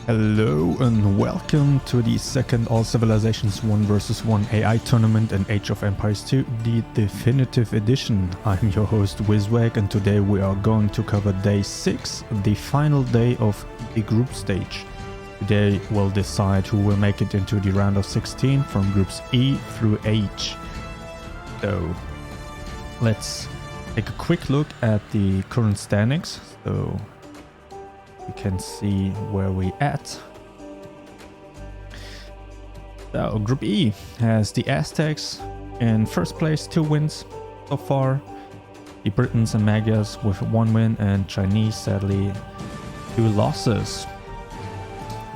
Hello and welcome to the second All Civilisations 1 vs 1 AI tournament in Age of Empires 2, the definitive edition. I'm your host Wizwag, and today we are going to cover day 6, the final day of the group stage. Today we'll decide who will make it into the round of 16 from groups E through H. So let's take a quick look at the current standings. So you can see where we at. So Group E has the Aztecs in first place, 2 wins so far. The Britons and Magyars with 1 win, and Chinese sadly 2 losses.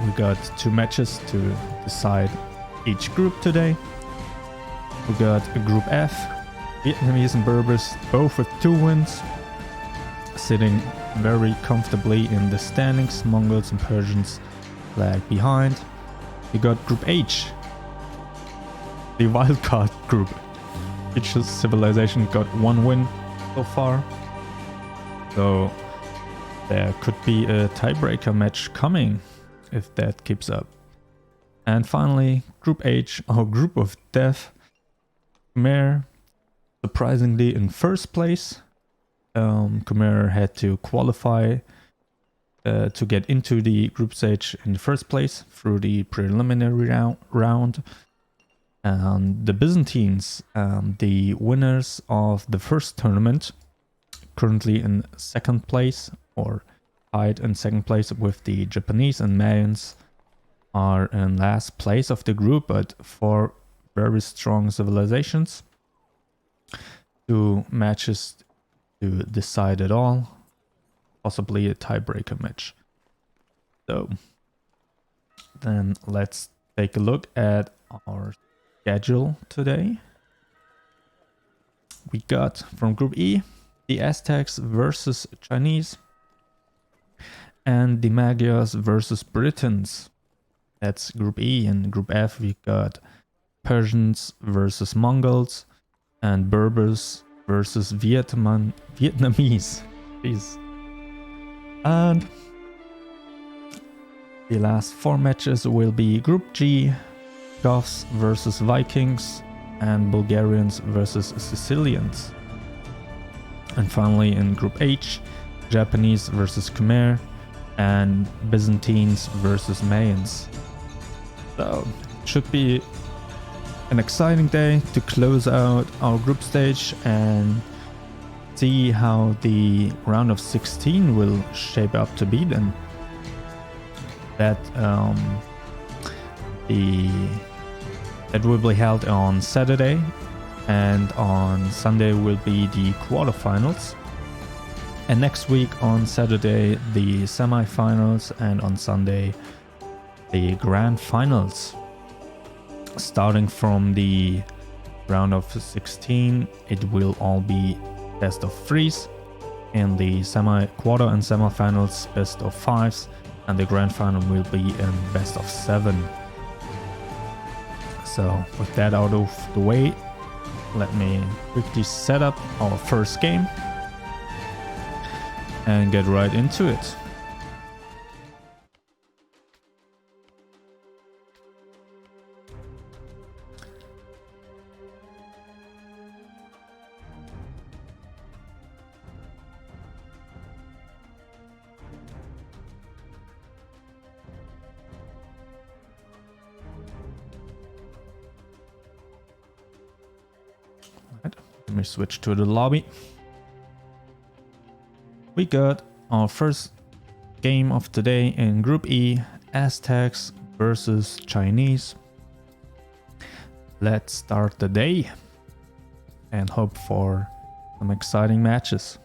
We got 2 matches to decide each group today. We got Group F, Vietnamese and Berbers both with 2 wins, sitting very comfortably in the standings. Mongols and Persians lag behind. We got Group H, the wildcard group. Each civilization got 1 win so far, so there could be a tiebreaker match coming if that keeps up. And finally, Group H, our group of death. Khmer surprisingly in first place. Khmer had to qualify to get into the group stage in the first place through the preliminary round. And the Byzantines, the winners of the first tournament, currently in second place, or tied in second place with the Japanese, and Mayans are in last place of the group, but 4 very strong civilizations. 2 matches to decide it all, possibly a tiebreaker match. So then let's take a look at our schedule today. We got from Group E the Aztecs versus Chinese, and the Magyars versus Britons. That's Group E. And Group F we got Persians versus Mongols, and Berbers versus Vietnamese. Jeez. And the last 4 matches will be Group G, Goths versus Vikings, and Bulgarians versus Sicilians. And finally in Group H, Japanese versus Khmer, and Byzantines versus Mayans. So it should be an exciting day to close out our group stage and see how the round of 16 will shape up to be then. That will be held on Saturday, and on Sunday will be the quarterfinals, and next week on Saturday the semifinals, and on Sunday the grand finals. Starting from the round of 16, it will all be best of 3s. In the quarter and semifinals, best of 5s, and the grand final will be in best of 7. So with that out of the way, let me quickly set up our first game and get right into it. Let me switch to the lobby. We got our first game of the day in Group E, Aztecs versus Chinese. Let's start the day and hope for some exciting matches.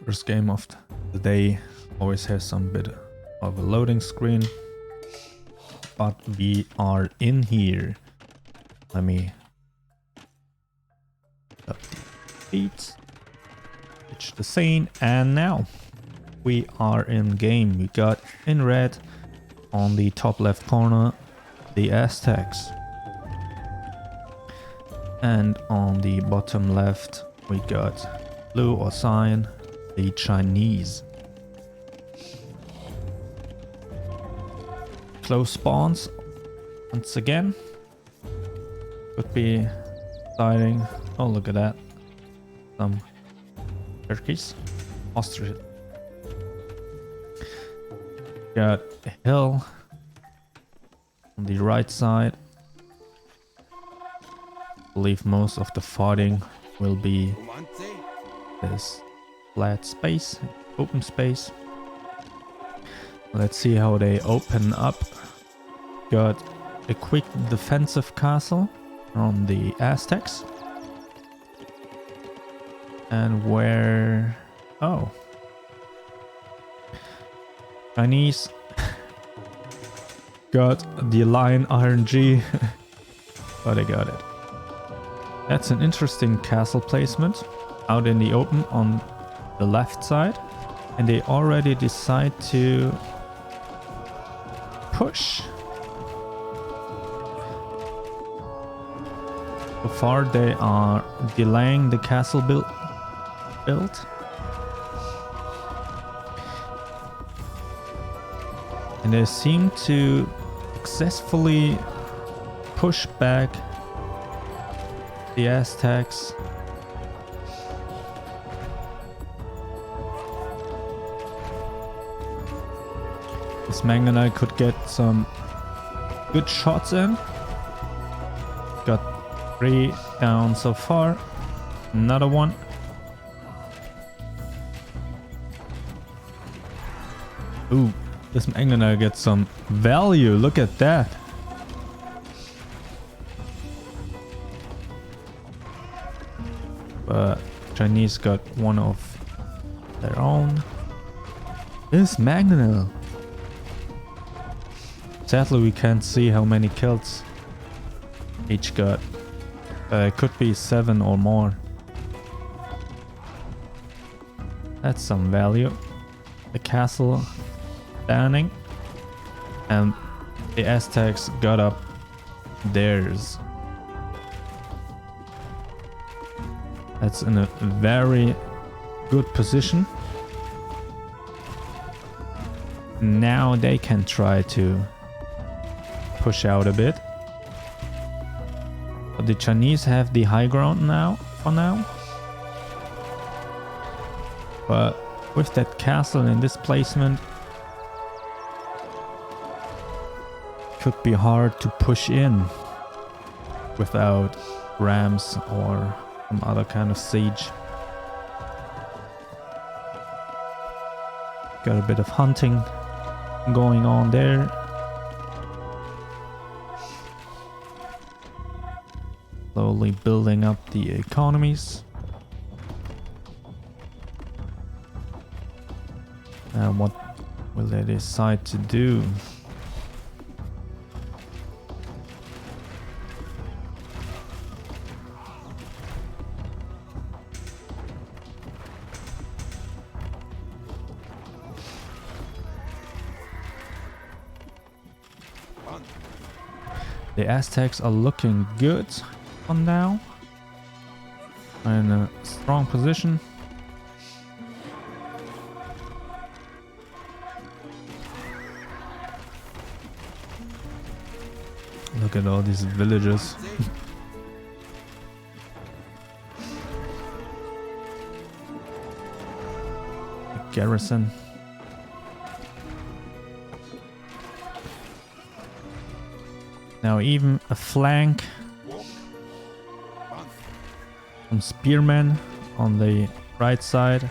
First game of the day always has some bit of a loading screen, but we are in here. Let me feet. Switch the scene, and now we are in game. We got in red on the top left corner the Aztecs, and on the bottom left we got blue or cyan, the Chinese. Close spawns once again. Could be exciting. Oh, look at that. Some turkeys. Ostrich. Got a hill on the right side. I believe most of the fighting will be this flat space, open space. Let's see how they open up. Got a quick defensive castle on the Aztecs. And where... oh. Chinese got the Lion RNG, but I got it. That's an interesting castle placement out in the open on the left side, and they already decide to push. So far they are delaying the castle build. And they seem to successfully push back the Aztecs. This Mangonite could get some good shots in. Got 3 down so far. Another one. Ooh, this Mangonite gets some value. Look at that. But Chinese got one of their own. This Mangonite. Sadly, we can't see how many kills each got. It could be 7 or more. That's some value. The castle standing, and the Aztecs got up theirs. That's in a very good position. Now they can try to push out a bit. But the Chinese have the high ground now, for now. But with that castle in this placement, could be hard to push in without rams or some other kind of siege. Got a bit of hunting going on there. Slowly building up the economies. And what will they decide to do? The Aztecs are looking good for now. In a strong position. Look at all these villages. Garrison. Now even a flank. Some spearmen on the right side.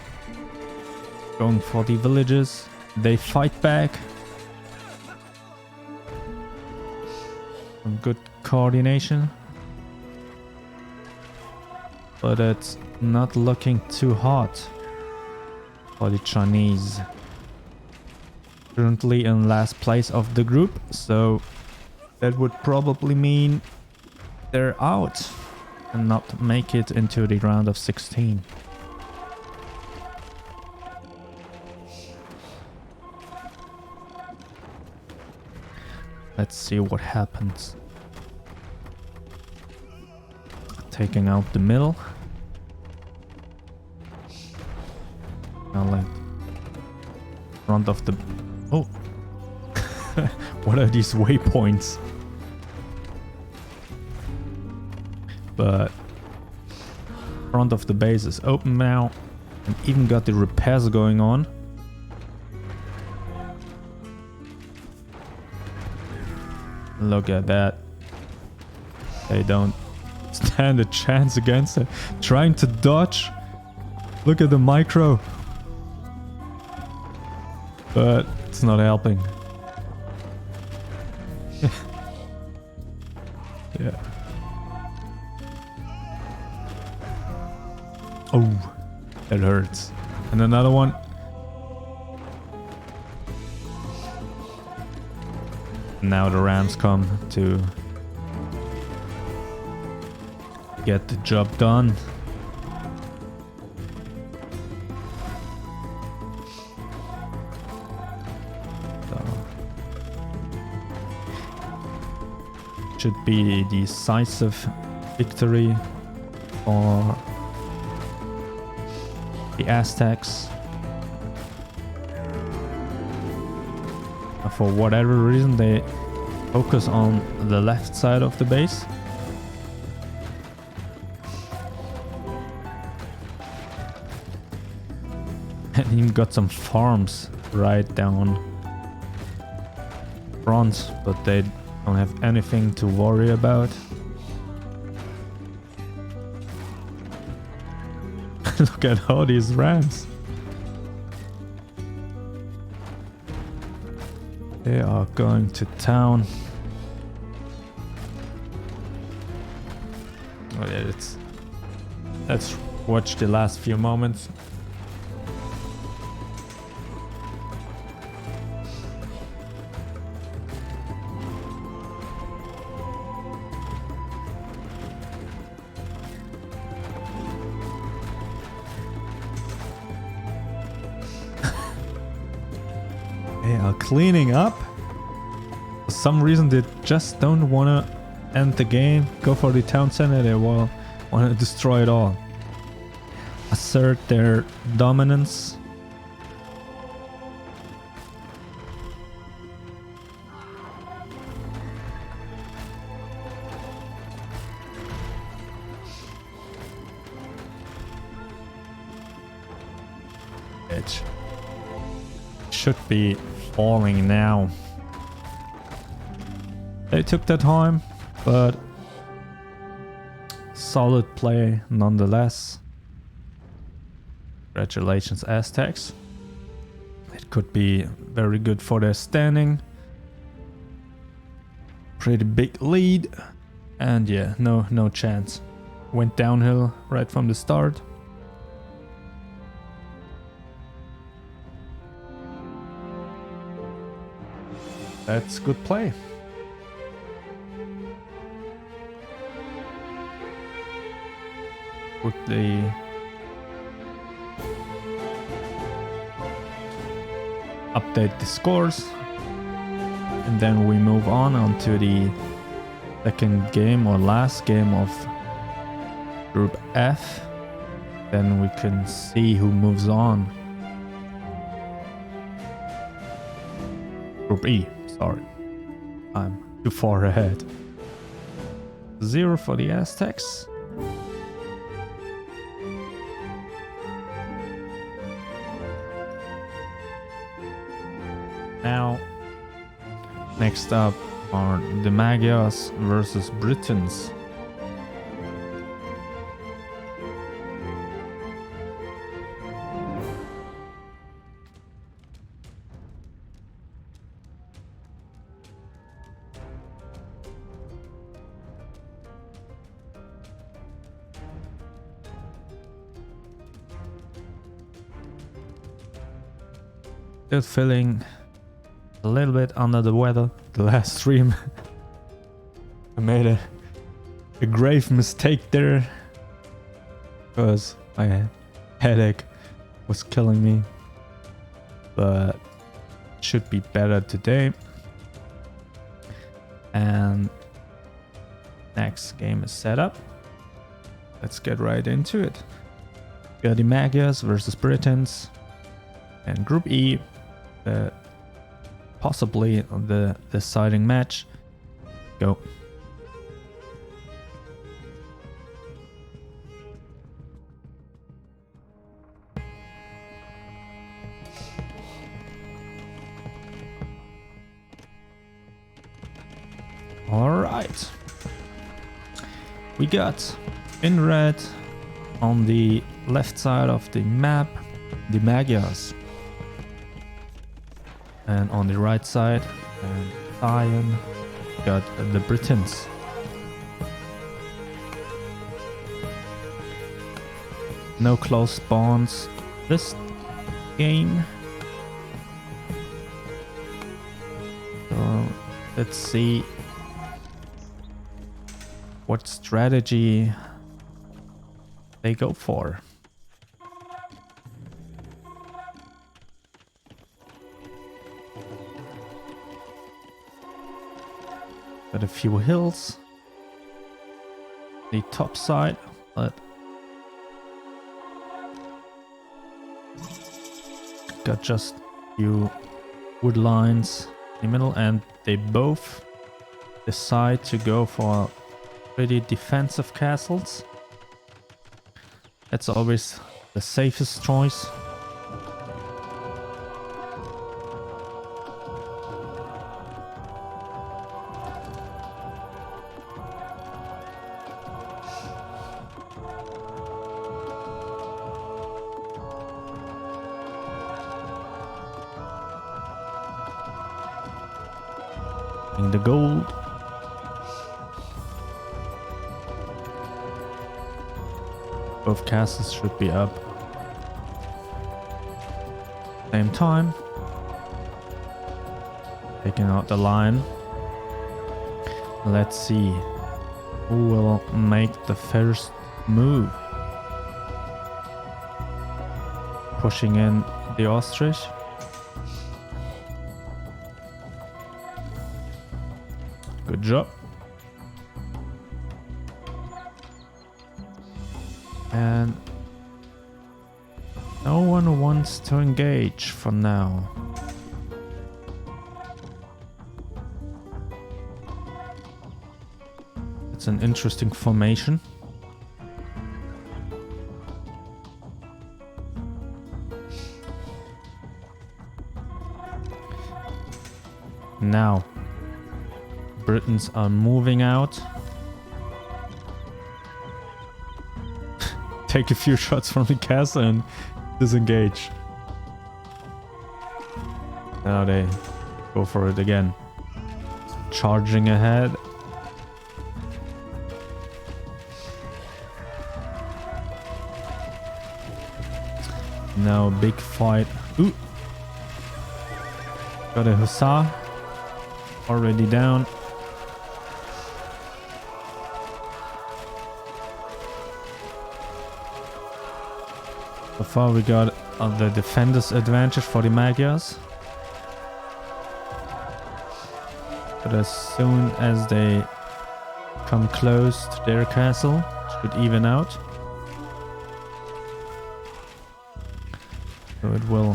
Going for the villages. They fight back. Some good coordination. But it's not looking too hot for the Chinese. Currently in last place of the group, so that would probably mean they're out and not make it into the round of 16. Let's see what happens. Taking out the middle. Now like front of the... Oh! What are these waypoints? But front of the base is open now, and even got the repairs going on. Look at that. They don't stand a chance against it. Trying to dodge. Look at the micro. But it's not helping. Yeah. Oh, that hurts. And another one. Now the Rams come to get the job done. So, should be a decisive victory for the Aztecs. For whatever reason, they focus on the left side of the base. And even got some farms right down front, but they don't have anything to worry about. Look at all these rams. They are going to town. Oh yeah, let's watch the last few moments. They are cleaning up. For some reason they just don't want to end the game, go for the town center. They want to destroy it all. Assert their dominance. It should be falling now. They took their time, but solid play nonetheless. Congratulations, Aztecs. It could be very good for their standing. Pretty big lead, and yeah, no chance. Went downhill right from the start. That's good play. Quickly update the scores, and then we move on to the second game or last game of Group F. Then we can see who moves on. Group E. Sorry, I'm too far ahead. 0 for the Aztecs. Now, next up are the Magyars versus Britons. Still feeling a little bit under the weather. The last stream I made a a grave mistake there, because my headache was killing me, but should be better today. And next game is set up. Let's get right into it. We got the Magyars versus Britons, and Group E, possibly the deciding match. Go. Alright. We got in red on the left side of the map the Magyars. And on the right side, and cyan, got the Britons. No close spawns this game. So let's see what strategy they go for. Got a few hills, the top side, but got just a few wood lines in the middle, and they both decide to go for pretty defensive castles. That's always the safest choice. The gold. Both castles should be up. Same time. Taking out the line. Let's see who will make the first move. Pushing in the ostrich. Good job. And no one wants to engage for now. It's an interesting formation. Now Britons are moving out. Take a few shots from the castle and disengage. Now they go for it again. Charging ahead. Now big fight. Ooh. Got a hussar. Already down. So far we got the defenders advantage for the Magyars. But as soon as they come close to their castle, should even out. So it will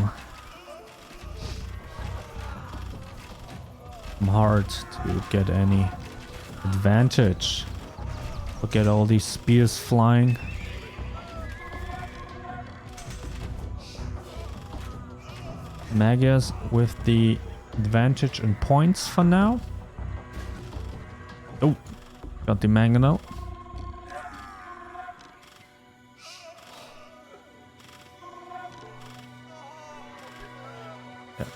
be hard to get any advantage. Look at all these spears flying. Magyars with the advantage in points for now. Oh, got the mangonel. Yeah.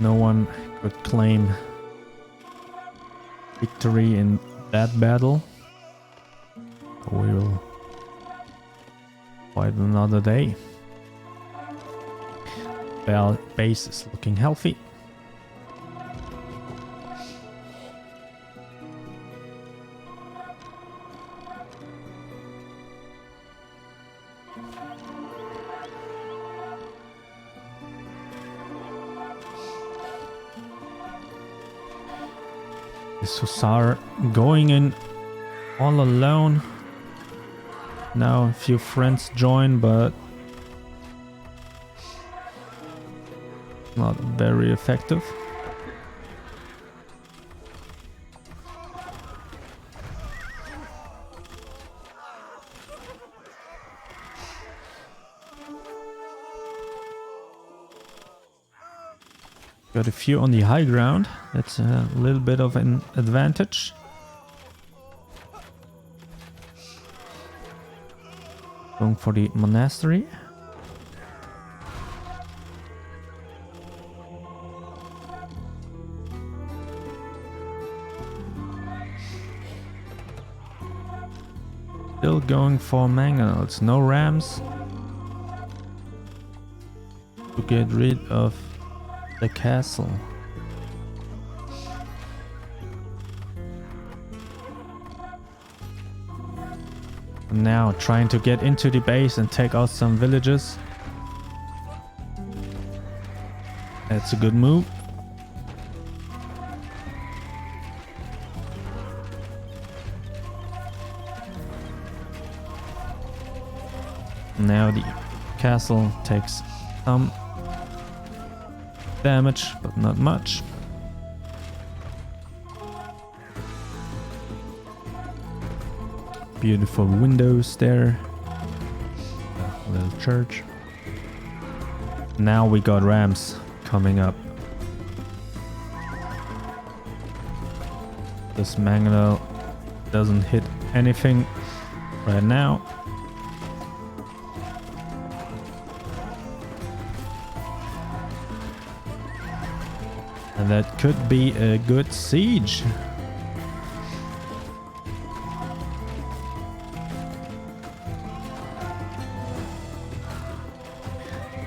No one could claim victory in that battle. We will fight another day. Base is looking healthy. This hussar going in all alone. Now a few friends join, but not very effective. Got a few on the high ground. That's a little bit of an advantage. Going for the monastery. Still going for mangonels. No rams. To get rid of the castle. Now trying to get into the base and take out some villages. That's a good move. Now the castle takes some damage, but not much. Beautiful windows there. A little church. Now we got rams coming up. This mangonel doesn't hit anything right now. And that could be a good siege.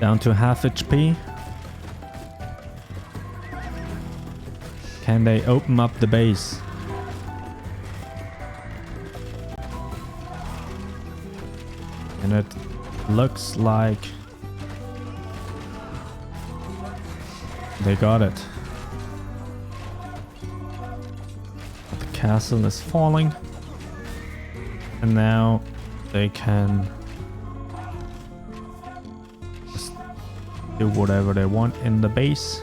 Down to half HP. Can they open up the base? And it looks like they got it. Castle is falling, and now they can just do whatever they want in the base.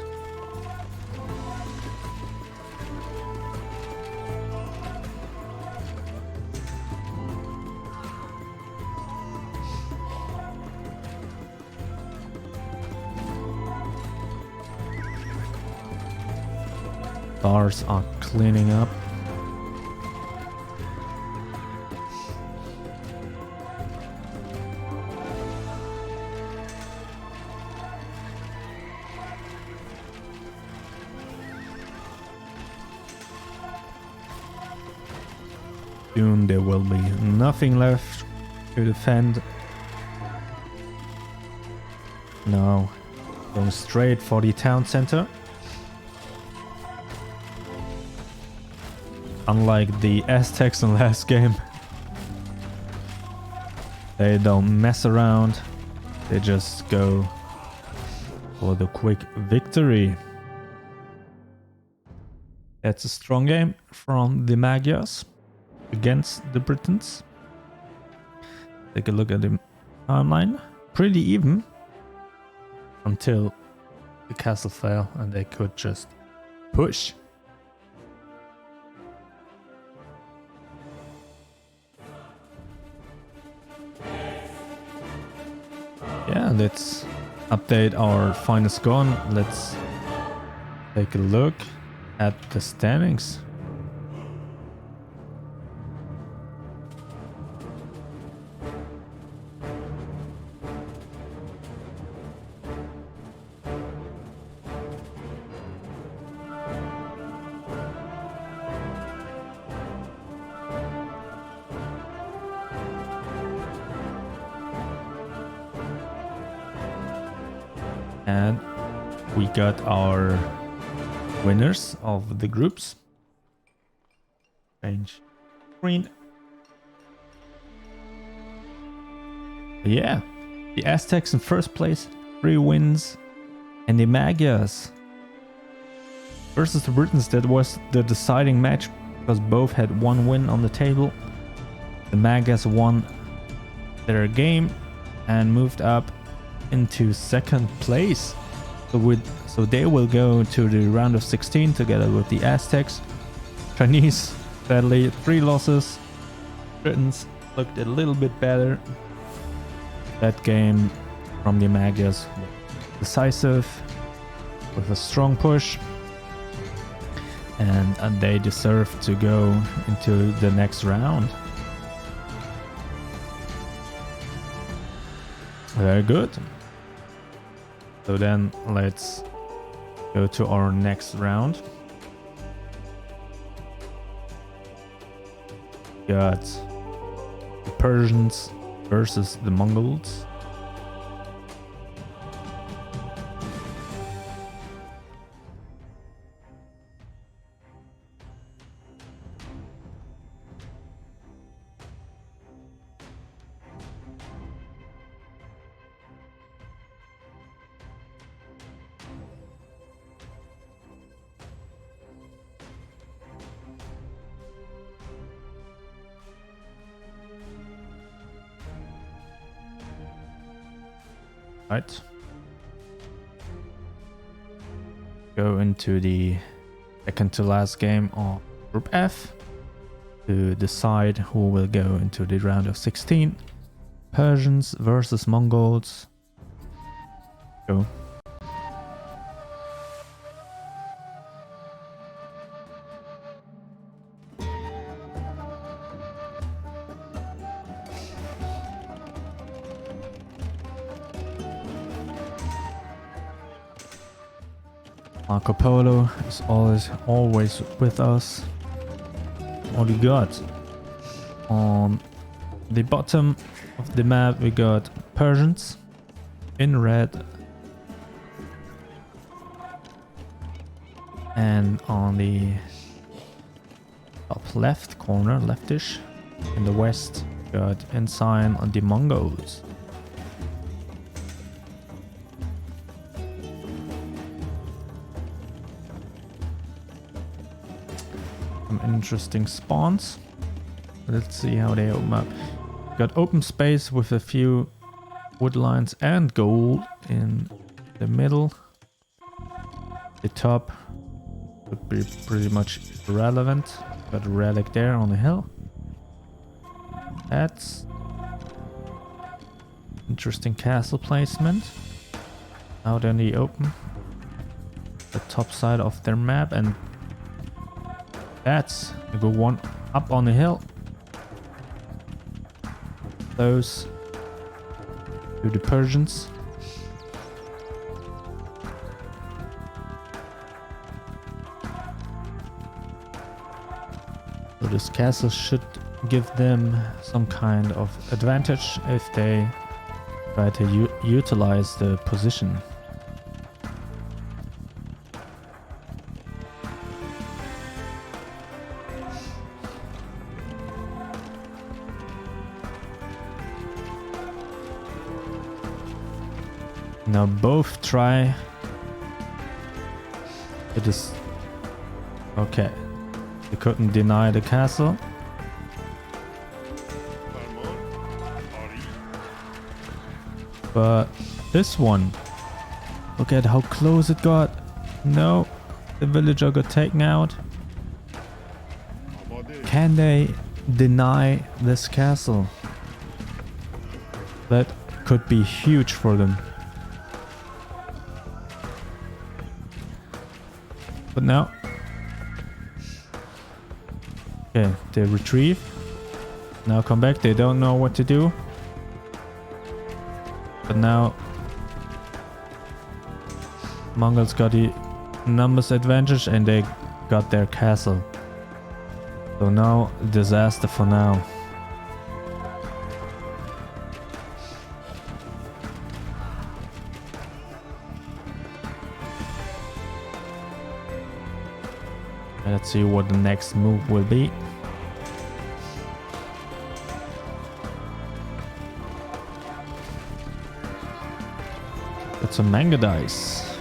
Stars are cleaning up. Soon there will be nothing left to defend. Now going straight for the town center. Unlike the Aztecs in last game, they don't mess around. They just go for the quick victory. That's a strong game from the Magyars against the Britons. Take a look at the timeline. Pretty even until the castle fell and they could just push. Yeah, let's update our finest gun. Let's take a look at the standings. And we got our winners of the groups. Change screen. Yeah, the Aztecs in first place, 3 wins, and the Magyars versus the Britons. That was the deciding match because both had one win on the table. The Magyars won their game and moved up into second place. So they will go to the round of 16 together with the Aztecs. Chinese, sadly, 3 losses. Britons looked a little bit better. That game from the Magyars was decisive with a strong push, and they deserve to go into the next round. Very good. So then let's go to our next round. Got the Persians versus the Mongols. Right. Go into the second to last game of Group F to decide who will go into the round of 16. Persians versus Mongols. Go. Marco Polo is always with us. What we got? On the bottom of the map we got Persians in red, and on the top left corner, leftish, in the west, we got ensign on the Mongols. Interesting spawns. Let's see how they open up. Got open space with a few wood lines and gold in the middle. The top would be pretty much irrelevant. Got a relic there on the hill. That's interesting castle placement. Out in the open. The top side of their map, and that's a good one up on the hill. Those to the Persians. So this castle should give them some kind of advantage if they try to utilize the position. Now both try. It is okay. They couldn't deny the castle. But this one, look at how close it got. No, the villager got taken out. Can they deny this castle? That could be huge for them. But now, okay, they retrieve. Now come back. They don't know what to do. But now, Mongols got the numbers advantage and they got their castle. So now, disaster for now. Let's see what the next move will be. Got some manga dice.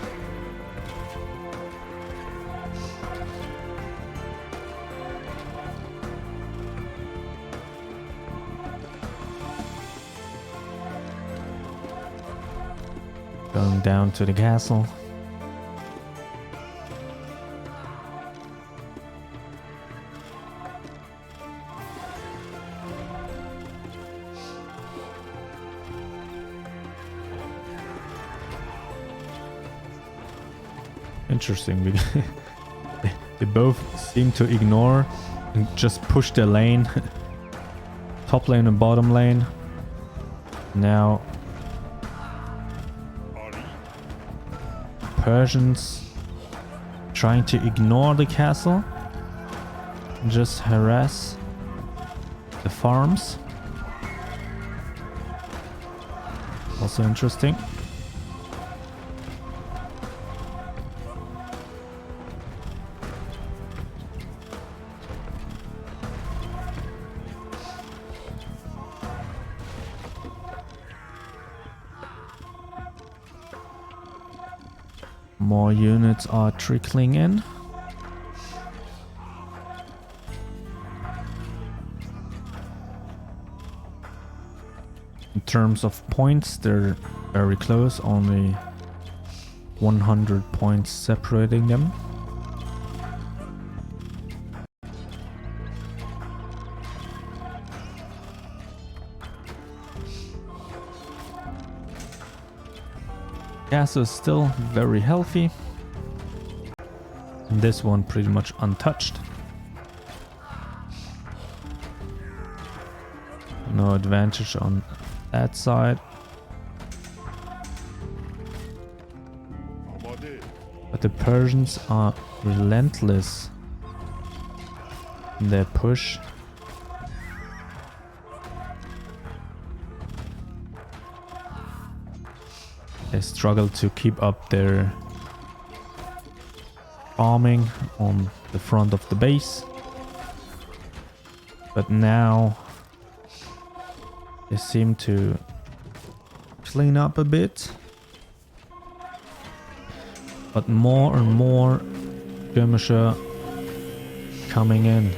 Going down to the castle. Interesting. They both seem to ignore and just push their lane. Top lane and bottom lane. Now Persians trying to ignore the castle and just harass the farms. Also interesting. More units are trickling in. In terms of points, they're very close, only 100 points separating them. Castle is still very healthy. And this one pretty much untouched. No advantage on that side. But the Persians are relentless in their push. They struggle to keep up their farming on the front of the base. But now they seem to clean up a bit. But more and more skirmisher coming in.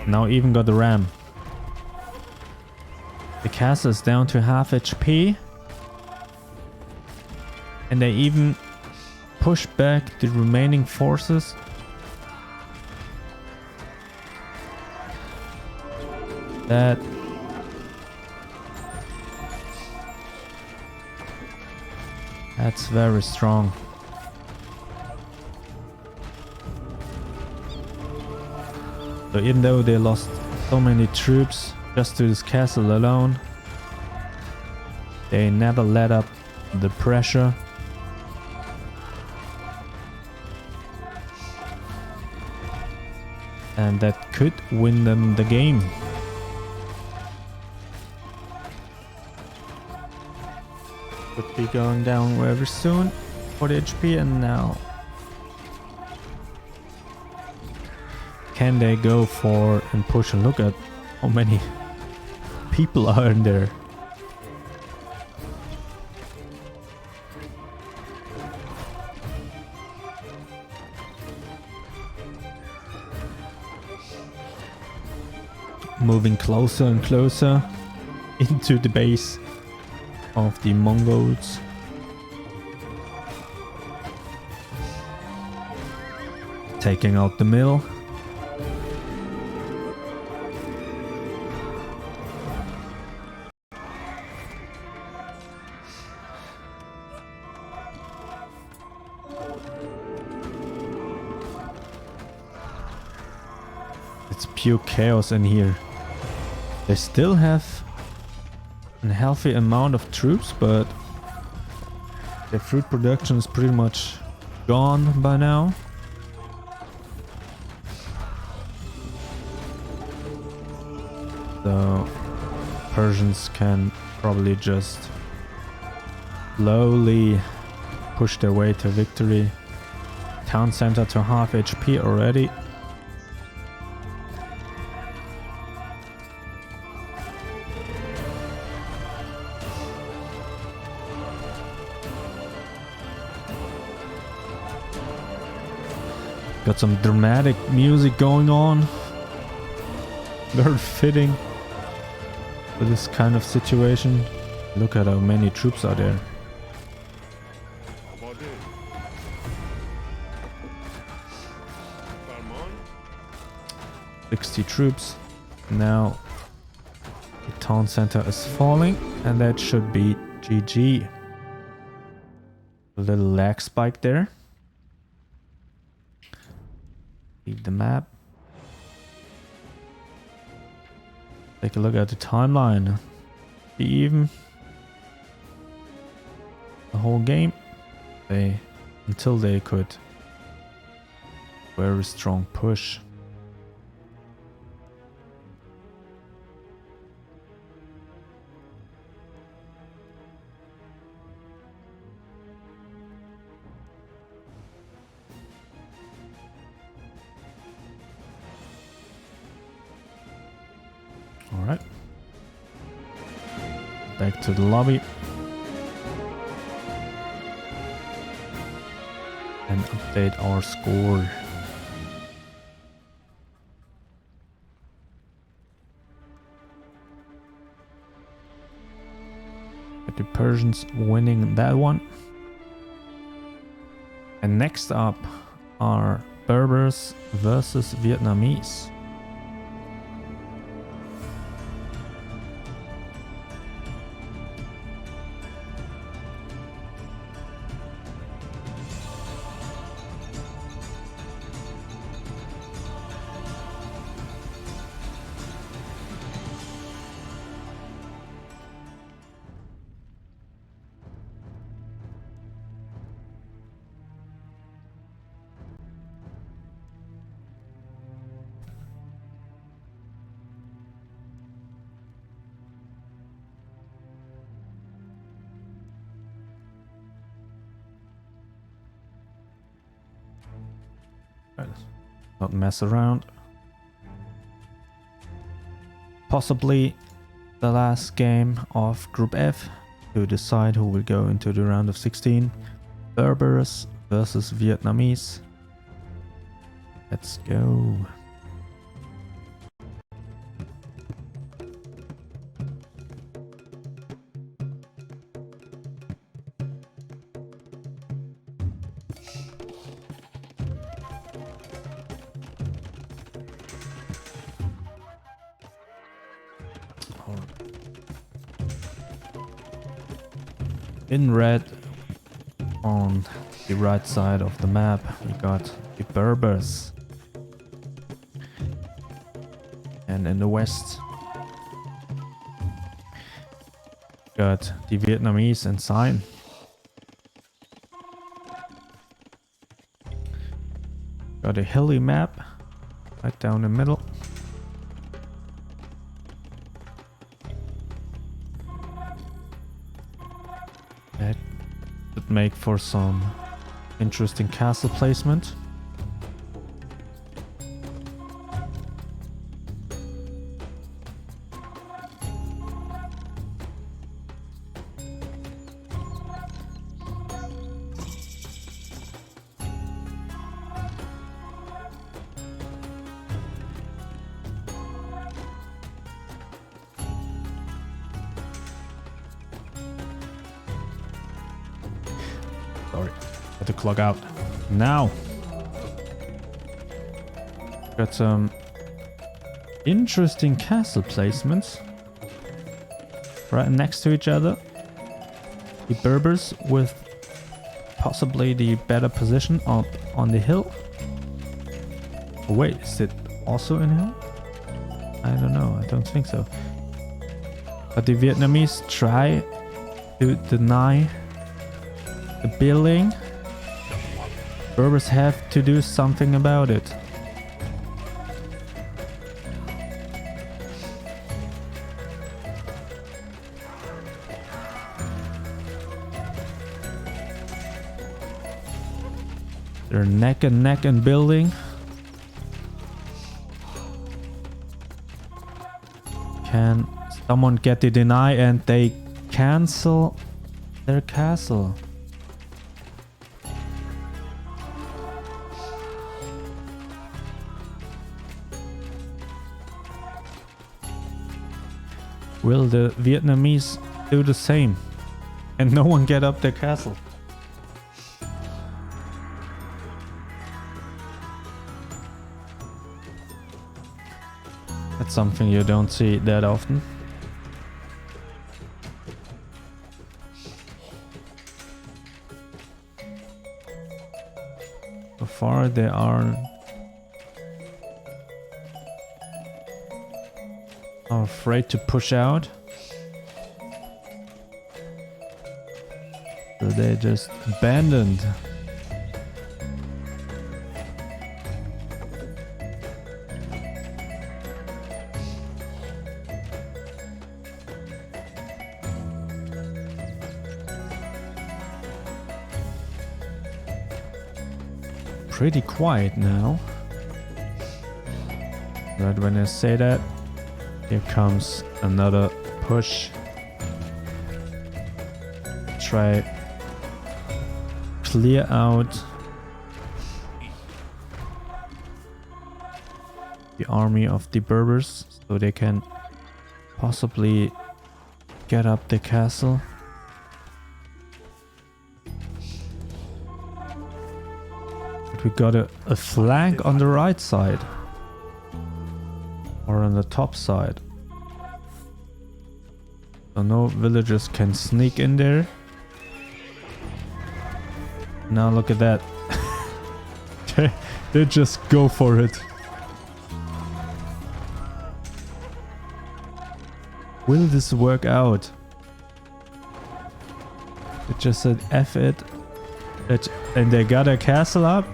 Now even got the ram. The castle is down to half HP. And they even push back the remaining forces. That's very strong. So even though they lost so many troops just to this castle alone, they never let up the pressure. And that could win them the game. Could be going down very soon for the HP, and now can they go for and push and look at how many people are in there. Moving closer and closer into the base of the Mongols. Taking out the mill. It's pure chaos in here. They still have a healthy amount of troops, but their fruit production is pretty much gone by now. So Persians can probably just slowly push their way to victory. Town center to half HP already. Got some dramatic music going on. Very fitting for this kind of situation. Look at how many troops are there. 60 troops. Now the town center is falling, and that should be GG. A little lag spike there. Read the map. Take a look at the timeline. Be even the whole game. Until they could very strong push. All right. Back to the lobby. And update our score. But the Persians winning that one. And next up are Berbers versus Vietnamese. Not mess around. Possibly the last game of Group F to decide who will go into the round of 16. Berbers versus Vietnamese. Let's go. In red on the right side of the map, we got the Berbers. And in the west, got the Vietnamese and sign. Got a hilly map right down the middle. That would make for some interesting castle placement. Sorry, had to clog out. Now, got some interesting castle placements right next to each other. The Berbers with possibly the better position up on the hill. Oh, wait, is it also in hill? I don't know, I don't think so. But the Vietnamese try to deny the building. Berbers have to do something about it. They're neck and neck in building. Can someone get the deny and they cancel their castle? Will the Vietnamese do the same and no one get up their castle? That's something you don't see that often. So far they are afraid to push out. So they just abandoned. Pretty quiet now. Right when I say that, here comes another push. Try clear out the army of the Berbers so they can possibly get up the castle. But we got a flank on the right side. Or on the top side. So no villagers can sneak in there. Now look at that. They just go for it. Will this work out? It just said F it. And they got a castle up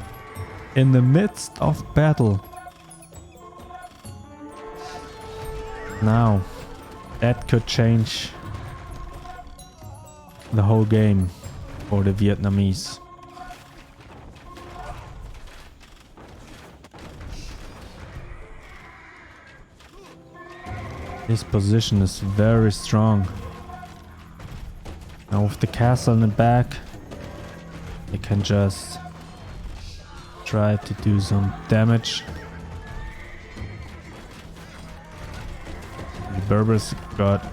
in the midst of battle. Now, that could change the whole game for the Vietnamese. This position is very strong. Now with the castle in the back, they can just try to do some damage. The Berbers got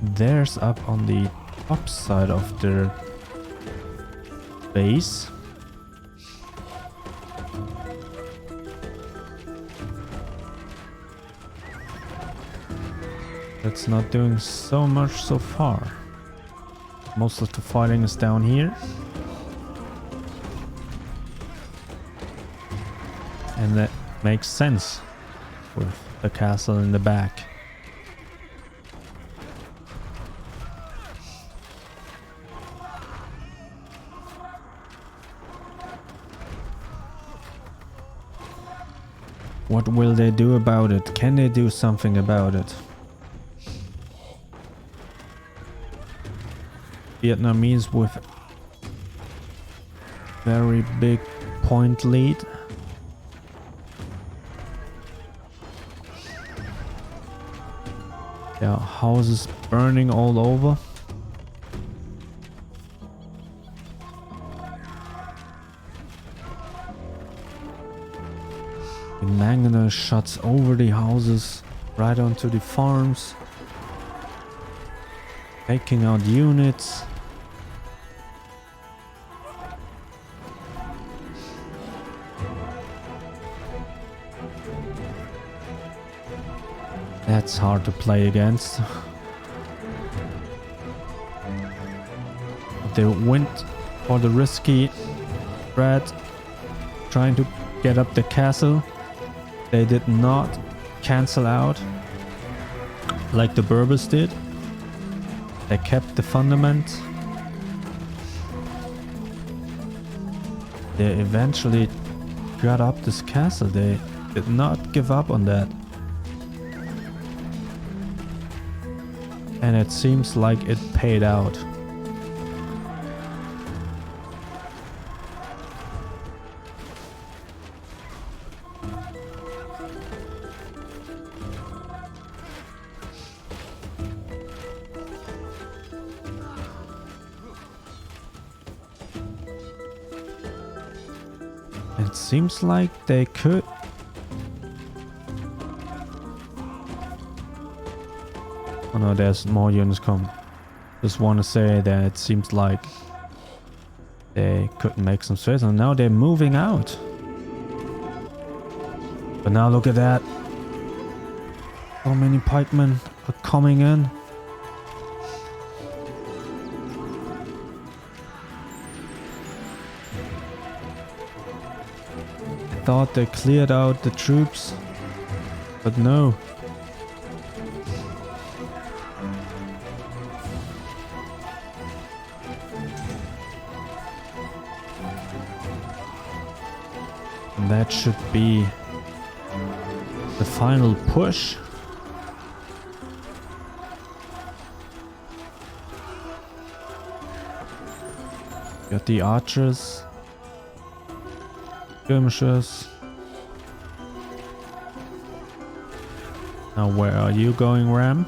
theirs up on the top side of their base. It's not doing so much so far. Most of the fighting is down here. And that makes sense with the castle in the back. What will they do about it? Can they do something about it? Vietnamese with very big point lead. There are houses burning all over. The Magyars shuts over the houses right onto the farms, taking out units. That's hard to play against. They went for the risky threat, trying to get up the castle. They did not cancel out like the Berbers did. They kept the fundament. They eventually got up this castle. They did not give up on that. And it seems like it paid out. It seems like they could. Oh no, there's more units come. Just want to say that it seems like they could make some space, and now they're moving out. But now look at that. So many pikemen are coming in. I thought they cleared out the troops, but no. And that should be the final push. Got the archers, skirmishers. Now where are you going, Ram?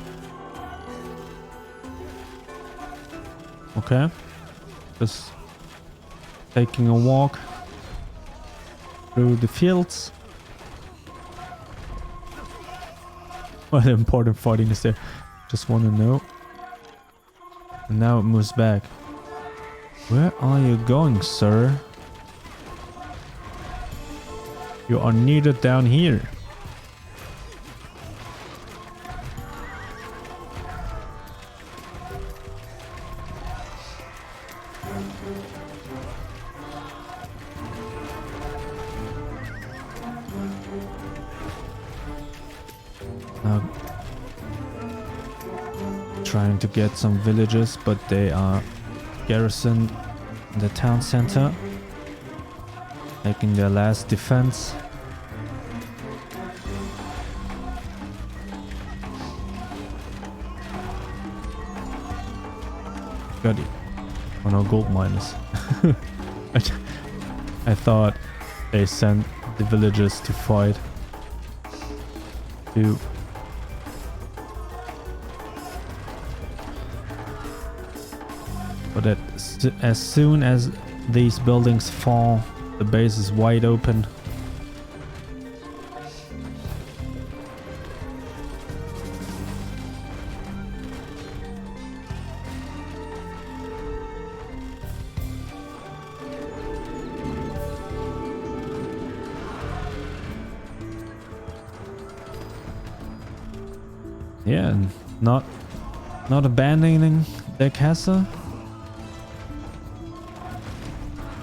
Okay, just taking a walk through the fields. What important fighting is there? Just want to know. And now it moves back. Where are you going, sir? You are needed down here. Now, trying to get some villages, but they are garrisoned in the town center, making their last defense. Got it. Oh no, gold miners. I thought they sent the villagers to fight. But as soon as these buildings fall, the base is wide open. Yeah, and not abandoning their castle.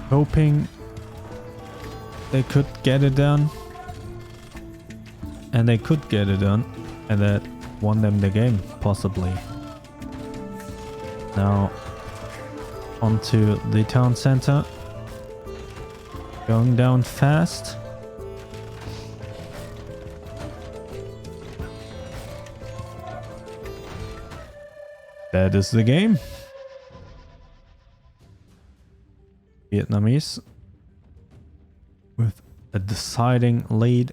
Hoping they could get it done. And they could get it done. And that won them the game, possibly. Now, onto the town center. Going down fast. That is the game. Vietnamese with a deciding lead.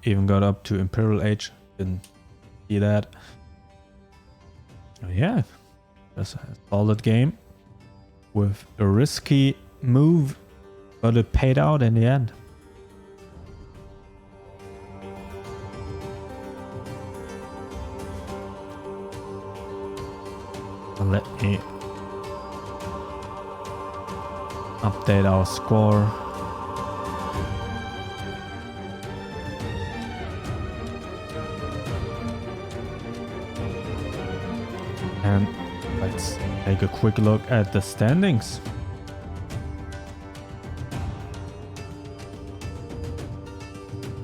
Even got up to Imperial Age. Didn't see that. Oh, yeah, just a solid game with a risky move, but it paid out in the end. Let me update our score. And let's take a quick look at the standings.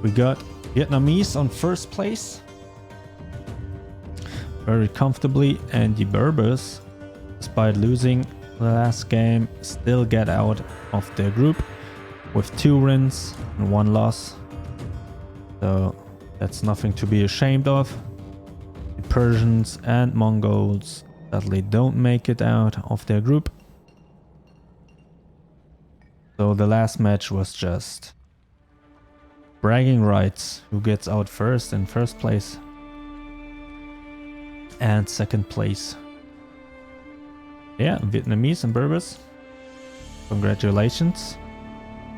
We got Vietnamese on first place, very comfortably, and the Berbers, despite losing the last game, still get out of their group with 2 wins and 1 loss. So that's nothing to be ashamed of. The Persians and Mongols sadly don't make it out of their group. So the last match was just bragging rights, who gets out first in first place and second place. Yeah, Vietnamese and Berbers, congratulations.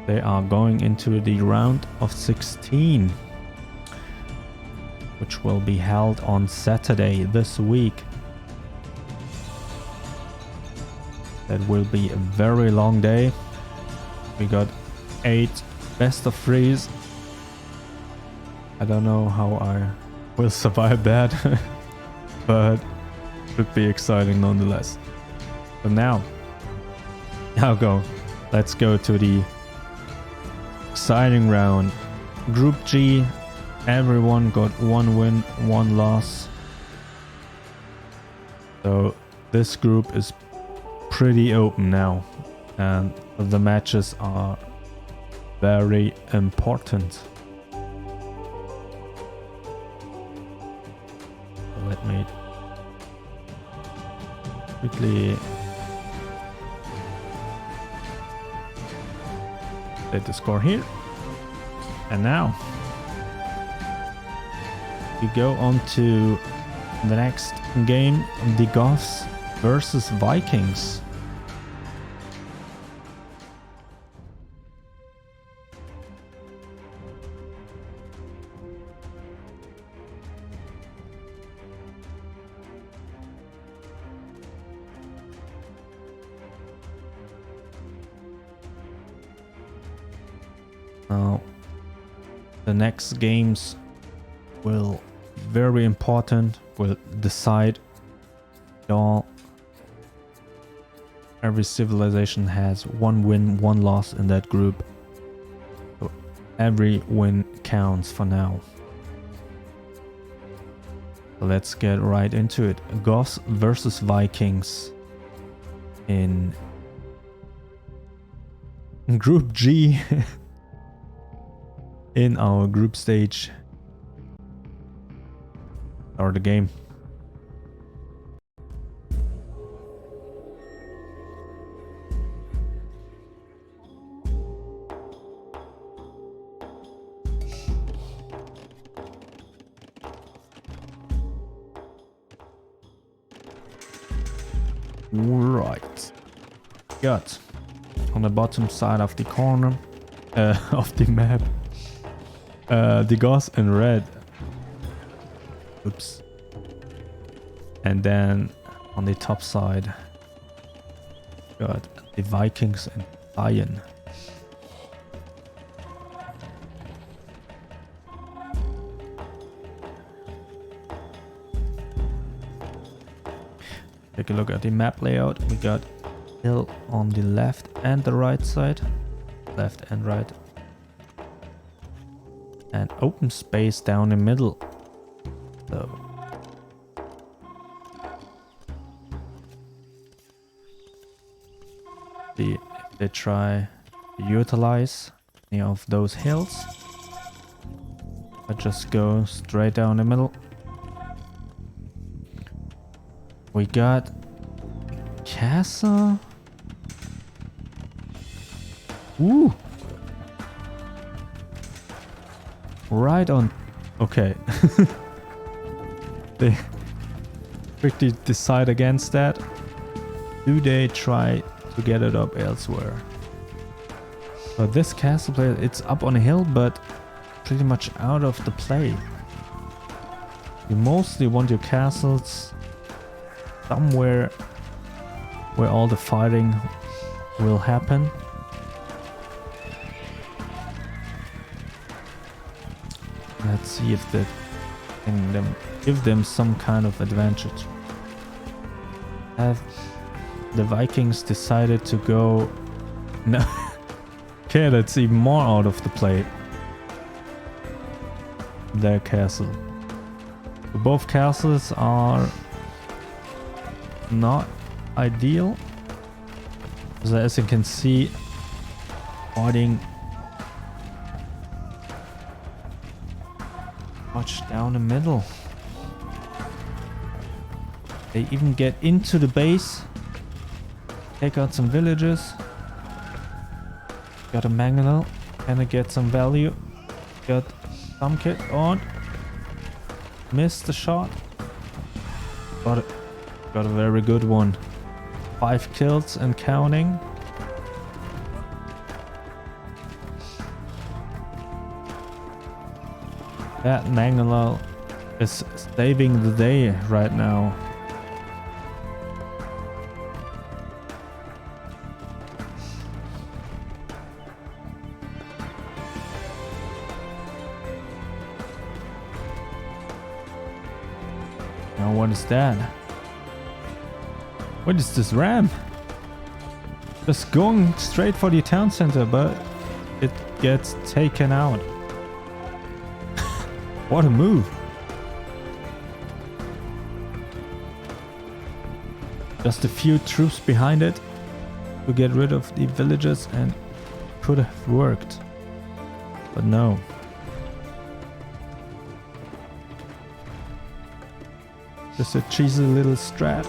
They are going into the round of 16, which will be held on Saturday this week. That will be a very long day. We got 8 best of 3s I don't know how I will survive that, but should be exciting nonetheless. So now let's go to the exciting round. Group G, everyone got 1 win, 1 loss. So this group is pretty open now, and the matches are very important. Let me quickly set the score here. And now we go on to the next game, the Goths versus Vikings. Now, the next games will be very important, will decide it all. Every civilization has 1 win, 1 loss in that group. So every win counts for now. So let's get right into it. Goths versus Vikings in Group G. In our group stage. Start the game. Right. Got on the bottom side of the corner of the map. The Goths in red. Oops. And then on the top side, got the Vikings in cyan. Take a look at the map layout. We got hill on the left and the right side. Left and right. And open space down the middle. So see if they try to utilize any of those hills. I just go straight down the middle. We got castle. Ooh. Right on. Okay. They quickly decide against that. Do they try to get it up elsewhere? But this castle play, it's up on a hill, but pretty much out of the play. You mostly want your castles somewhere where all the fighting will happen. Let's see if that can give them some kind of advantage. Have the Vikings decided to go? No. Okay, that's even more out of the play. Their castle. Both castles are not ideal. So as you can see, fighting much down the middle. They even get into the base, take out some villages. Got a mangonel, can I get some value? Got some kit on. Missed the shot. Got it. Got a very good one. 5 kills and counting. That mangonel is saving the day right now. What is that? What is this ram? Just going straight for the town center, but it gets taken out. What a move. Just a few troops behind it to get rid of the villagers and could have worked. But no. Just a cheesy little strat.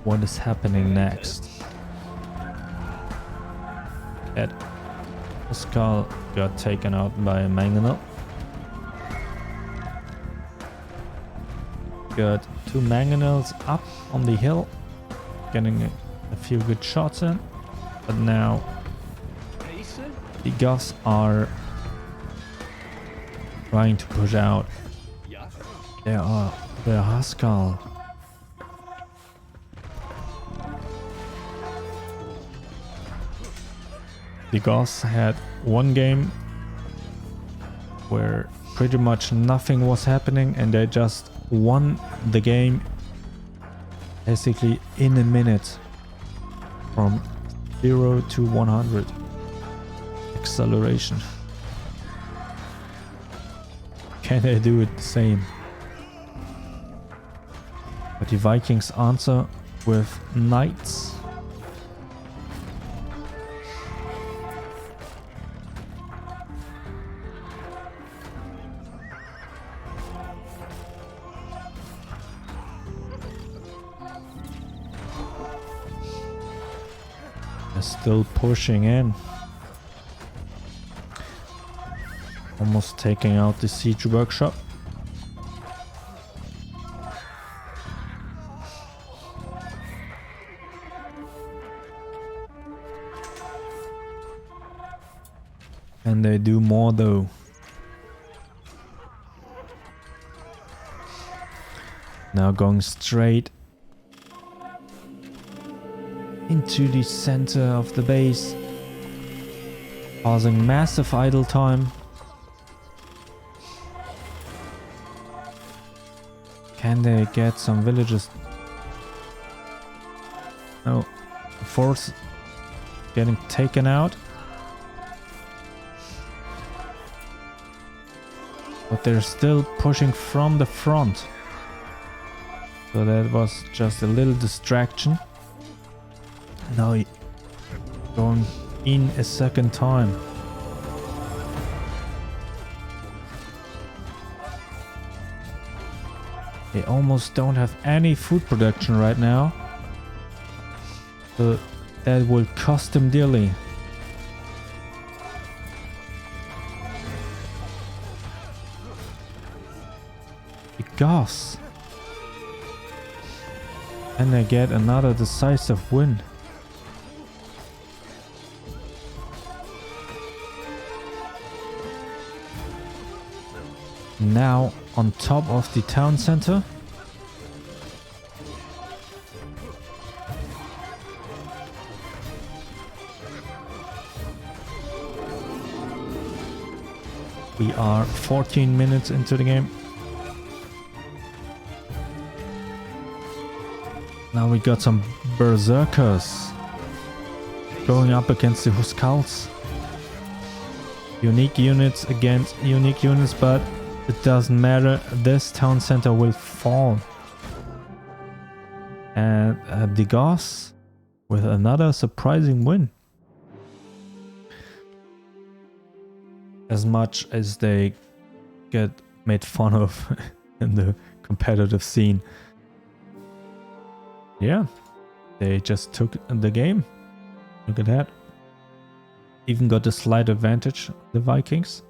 What is happening next? That skull got taken out by a mangonel. Got two mangonels up on the hill, getting a few good shots in. But now the Goths are trying to push out. There are the Haskell. The Goths had one game where pretty much nothing was happening and they just won the game basically in a minute from 0 to 100 acceleration. Can they do it the same? But the Vikings answer with knights. Still pushing in. Almost taking out the siege workshop. And they do more though. Now going straight into the center of the base, causing massive idle time. Can they get some villages? No, the force getting taken out. But they're still pushing from the front. So that was just a little distraction. Now going in a second time. They almost don't have any food production right now. So that will cost them dearly. The Goths. And they get another decisive win. Now on top of the town center. We are 14 minutes into the game. Now we got some berserkers going up against the Huskals. Unique units against unique units, but it doesn't matter, this town center will fall. And the Goths with another surprising win. As much as they get made fun of in the competitive scene. Yeah, they just took the game. Look at that. Even got a slight advantage, the Vikings.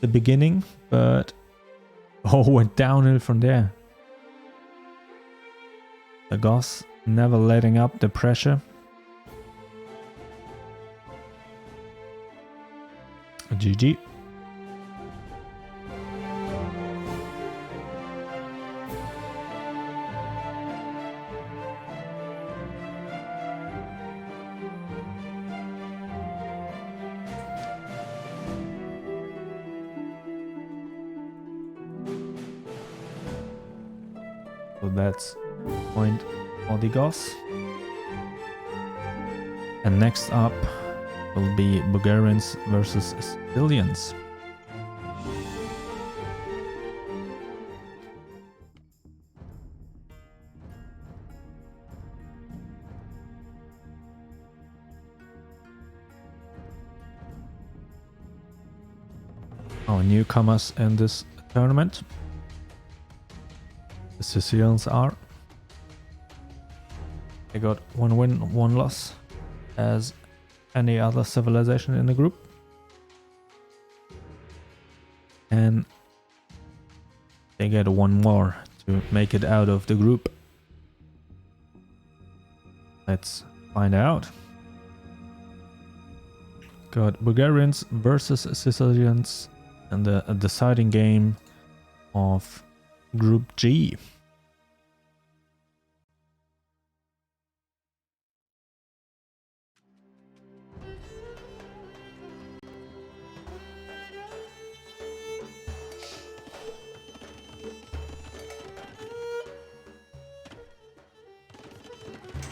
The beginning, but went downhill from there. The Goths never letting up the pressure. GG. So that's point for the Goths. And next up will be Bulgarians versus Sicilians. Our newcomers in this tournament. The Sicilians are. They got 1 win, 1 loss, as any other civilization in the group. And they get 1 more to make it out of the group. Let's find out. Got Bulgarians versus Sicilians in the deciding game of Group G.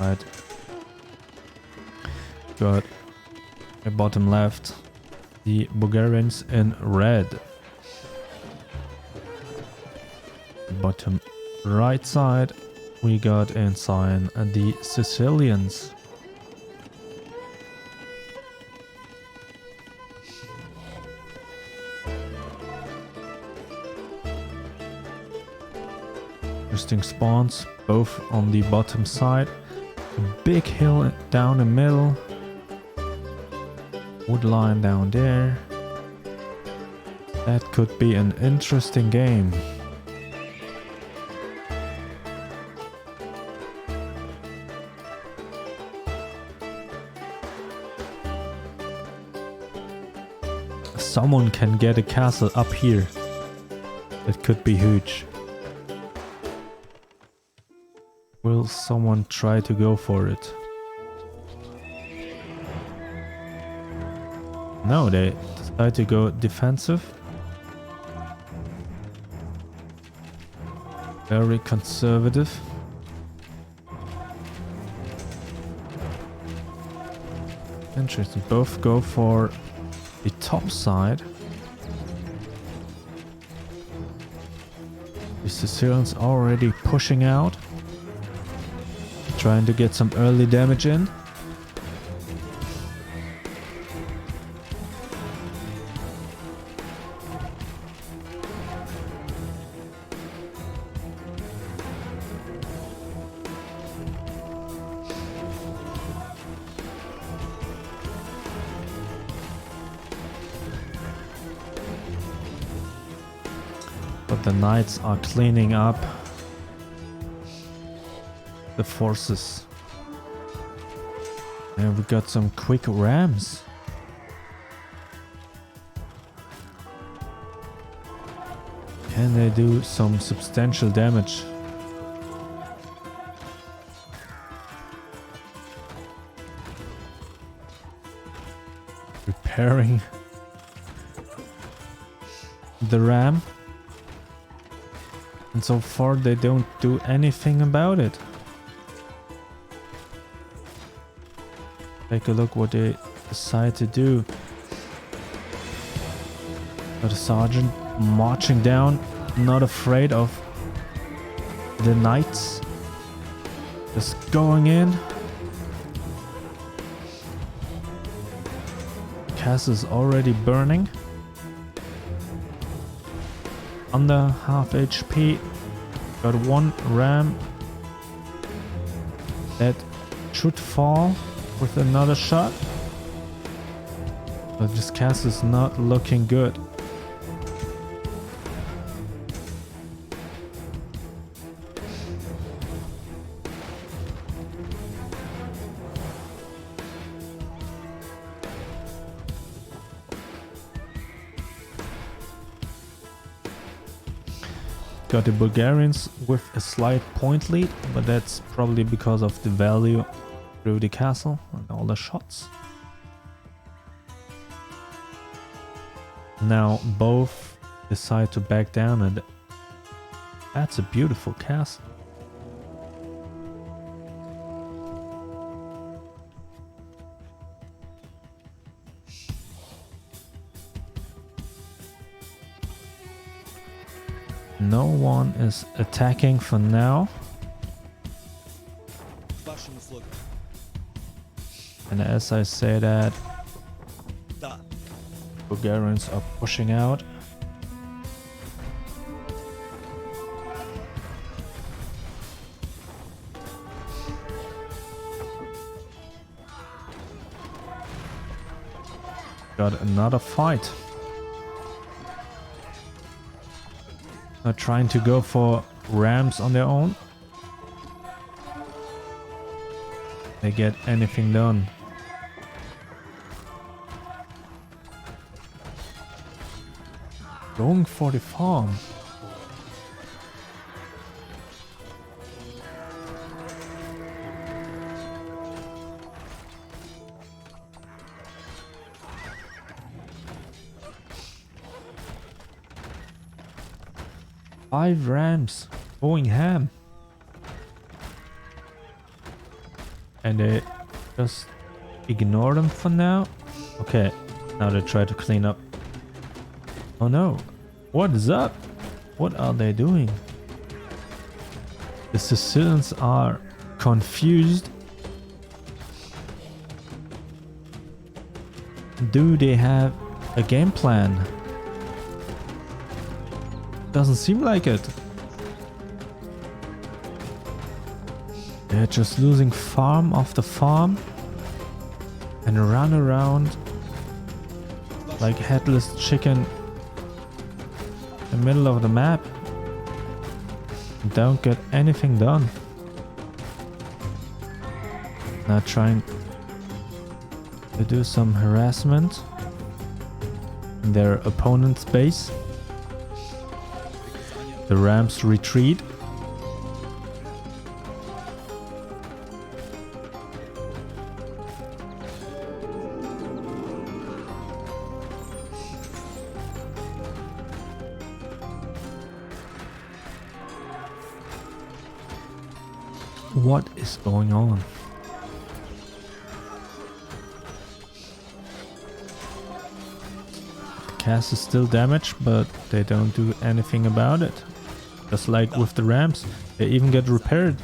Right. Got a bottom left, the Bulgarians in red. Bottom right side, we got in cyan the Sicilians. Interesting spawns, both on the bottom side. A big hill down the middle. Wood line down there. That could be an interesting game. Someone can get a castle up here. That could be huge. Will someone try to go for it? No, they decide to go defensive. Very conservative. Interesting. Both go for the top side. The Sicilians already pushing out. Trying to get some early damage in. But the knights are cleaning up the forces. And we got some quick rams. Can they do some substantial damage? Repairing the ram. And so far they don't do anything about it. Take a look what they decide to do. Got a sergeant marching down, not afraid of the knights. Just going in. Castle is already burning. Under half HP. Got 1 ram that should fall with another shot. But this castle is not looking good. Got the Bulgarians with a slight point lead, but that's probably because of the value through the castle and all the shots. Now both decide to back down, and that's a beautiful castle. No one is attacking for now. And as I say that, Bulgarians are pushing out. Got another fight. They're trying to go for rams on their own. They get anything done. Going for the farm. Five rams going ham. And they just ignore them for now. Okay, now they try to clean up. Oh no, what is up? What are they doing? The Sicilians are confused. Do they have a game plan? Doesn't seem like it. They're just losing farm after farm and run around like headless chicken in the middle of the map. Don't get anything done. Now trying to do some harassment in their opponent's base. The Rams retreat. What is going on? The cast is still damaged, but they don't do anything about it. Just like with the Rams, they even get repaired.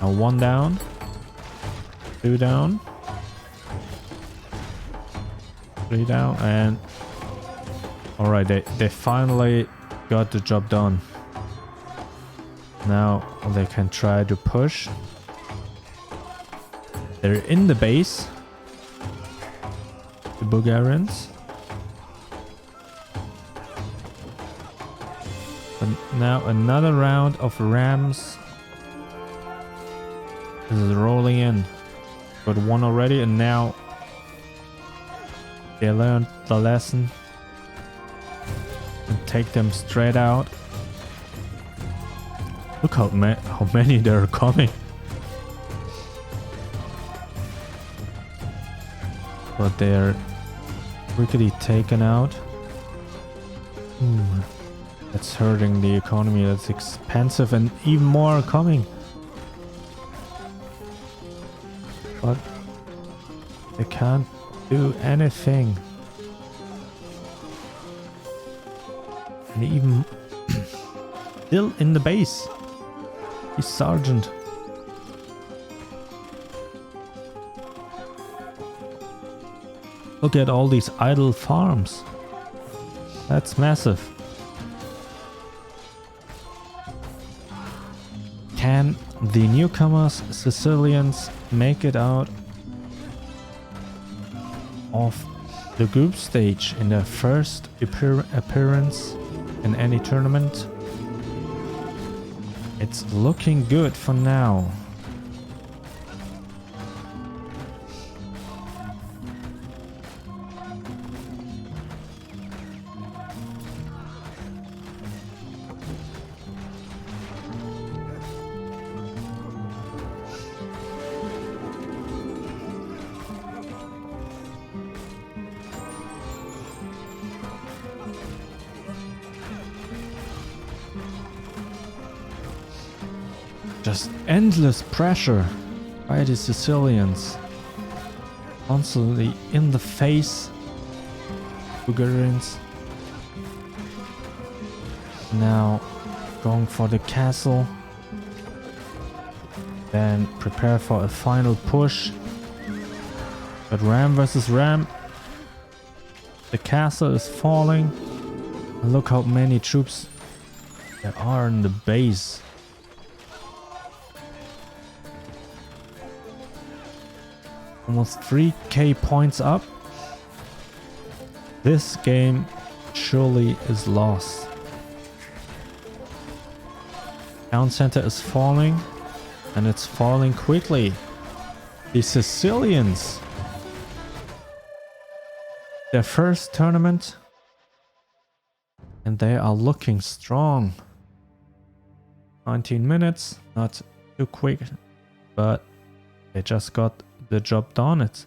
Now 1 down, 2 down, 3 down, and alright, they finally got the job done. Now they can try to push. They're in the base. The Bulgarians. But now another round of Rams is rolling in. Got 1 already, and now they learned the lesson and take them straight out. Look how many there are coming. But they're quickly taken out. That's hurting the economy. That's expensive, and even more are coming. But they can't do anything. And even still in the base. He's sergeant. Look at all these idle farms. That's massive. Can the newcomers, Sicilians, make it out of the group stage in their first appearance in any tournament? It's looking good for now. Just endless pressure by the Sicilians. Constantly in the face. Bulgarians. Now going for the castle. Then prepare for a final push. But ram versus ram. The castle is falling. And look how many troops there are in the base. Almost 3k points up. This game surely is lost. Town center is falling, and it's falling quickly. The Sicilians. Their first tournament, and they are looking strong. 19 minutes, not too quick, but they just got the job done. It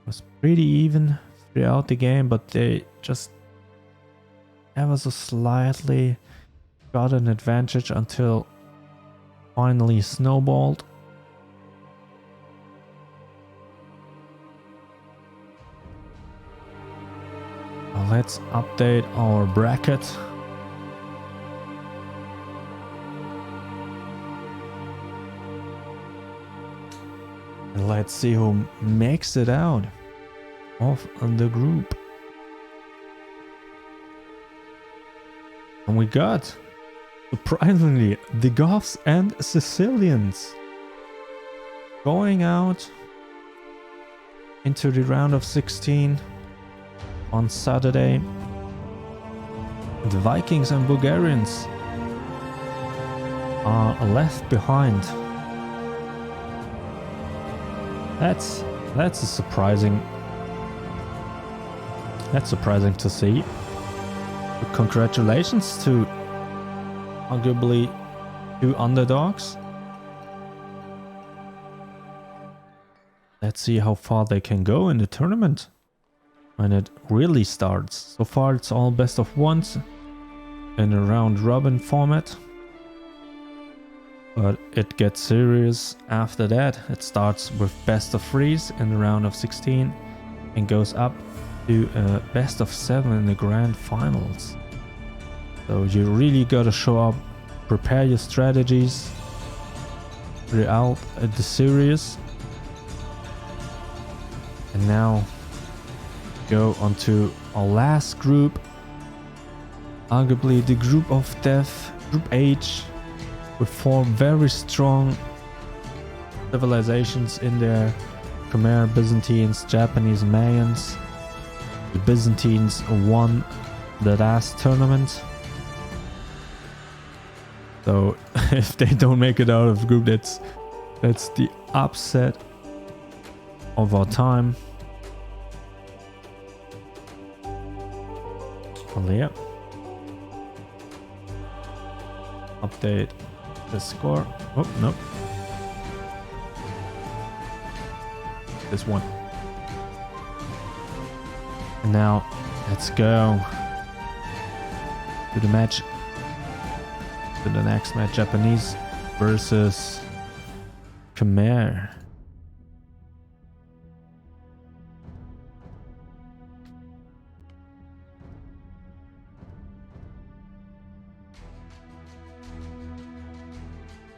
was pretty even throughout the game, but they just ever so slightly got an advantage until finally snowballed. Well, let's update our bracket. And let's see who makes it out of the group. And we got, surprisingly, the Goths and Sicilians going out into the round of 16 on Saturday. The Vikings and Bulgarians are left behind. That's a surprising. That's surprising to see. But congratulations to arguably two underdogs. Let's see how far they can go in the tournament when it really starts. So far it's all best of ones in a round robin format. But it gets serious after that. It starts with best of threes in the round of 16 and goes up to best of 7 in the grand finals. So you really gotta show up, prepare your strategies throughout the series. And now go on to our last group, arguably the group of death, Group H, with 4 very strong civilizations in there: Khmer, Byzantines, Japanese, Mayans. The Byzantines won the last tournament, so if they don't make it out of the group, that's the upset of our time. Well, yeah. Update the score. Oh, no. This one. And now, let's go to the match. To the next match. Japanese versus Khmer.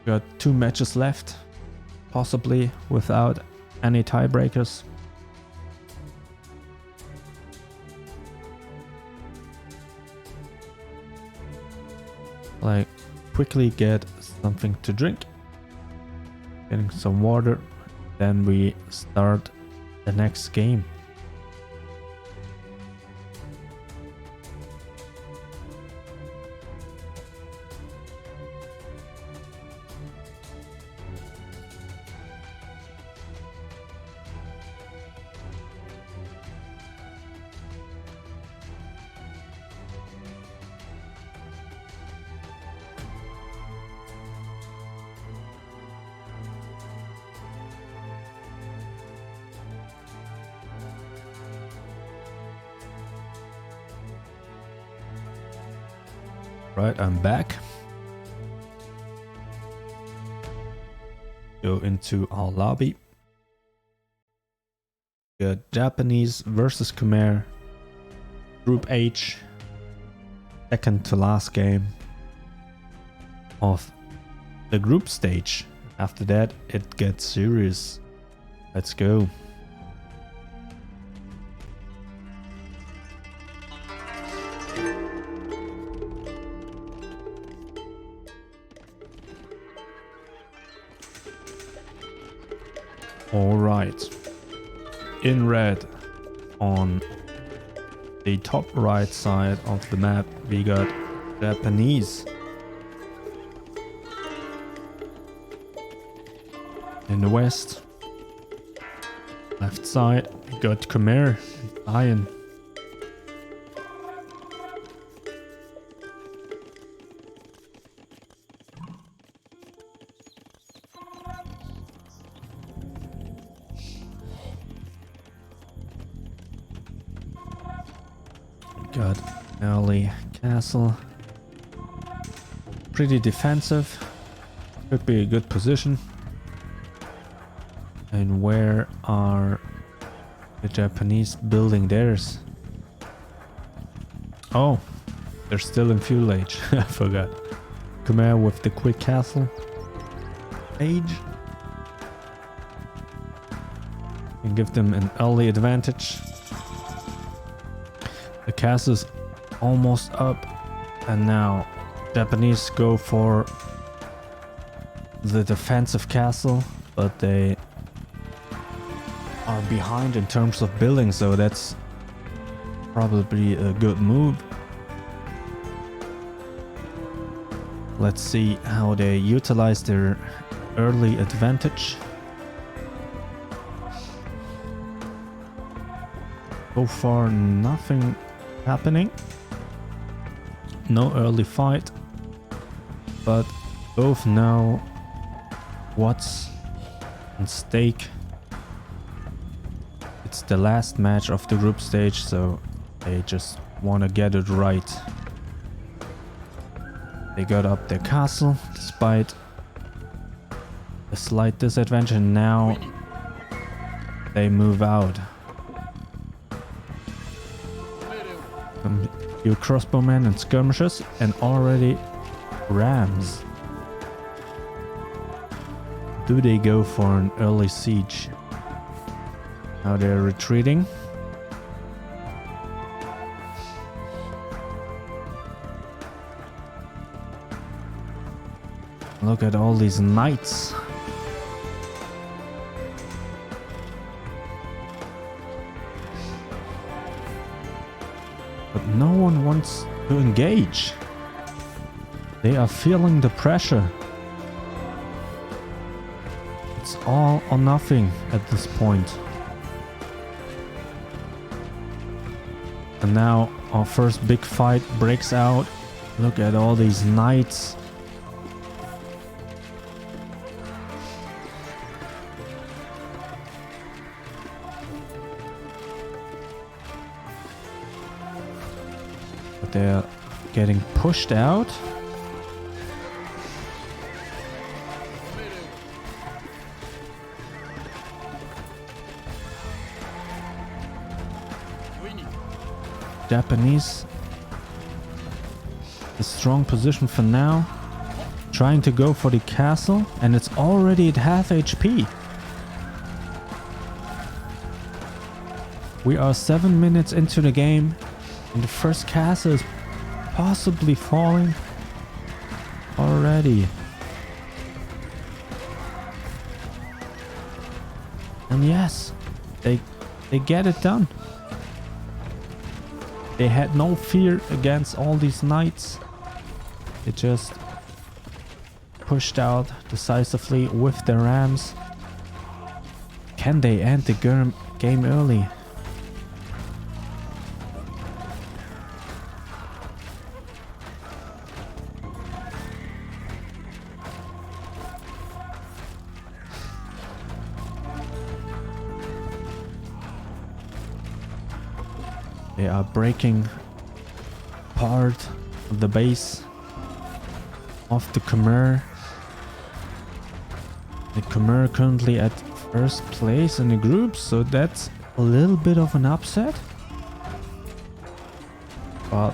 Got 2 matches left, possibly without any tiebreakers. Like, quickly get something to drink, getting some water, then we start the next game. Right, I'm back. go into our lobby. We got Japanese versus Khmer. Group H. Second to last game of the group stage. After that, it gets serious. Let's go. Alright. In red on the top right side of the map, we got Japanese. In the west, left side, we got Khmer and Mayan. Got early castle. Pretty defensive. Could be a good position. And where are the Japanese building theirs? Oh, they're still in feudal age. I forgot. Khmer with the quick castle age. And give them an early advantage. The castle is almost up, and now Japanese go for the defensive castle, but they are behind in terms of building, so that's probably a good move. Let's see how they utilize their early advantage. So far, nothing happening. No early fight, but both know what's at stake. It's the last match of the group stage, so they just want to get it right. They got up their castle despite a slight disadvantage. Now they move out. Some few crossbowmen and skirmishers, and already rams. Do they go for an early siege? Now they're retreating. Look at all these knights. But no one wants to engage. They are feeling the pressure. It's all or nothing at this point. And now our first big fight breaks out. Look at all these knights. But they're getting pushed out. Japanese, a strong position for now, trying to go for the castle, and it's already at half HP. We are 7 minutes into the game, and the first castle is possibly falling already. And yes, they get it done. They had no fear against all these knights. They just pushed out decisively with their rams. Can they end the game early? They are breaking part of the base of the Khmer. The Khmer currently at first place in the group, so that's a little bit of an upset. But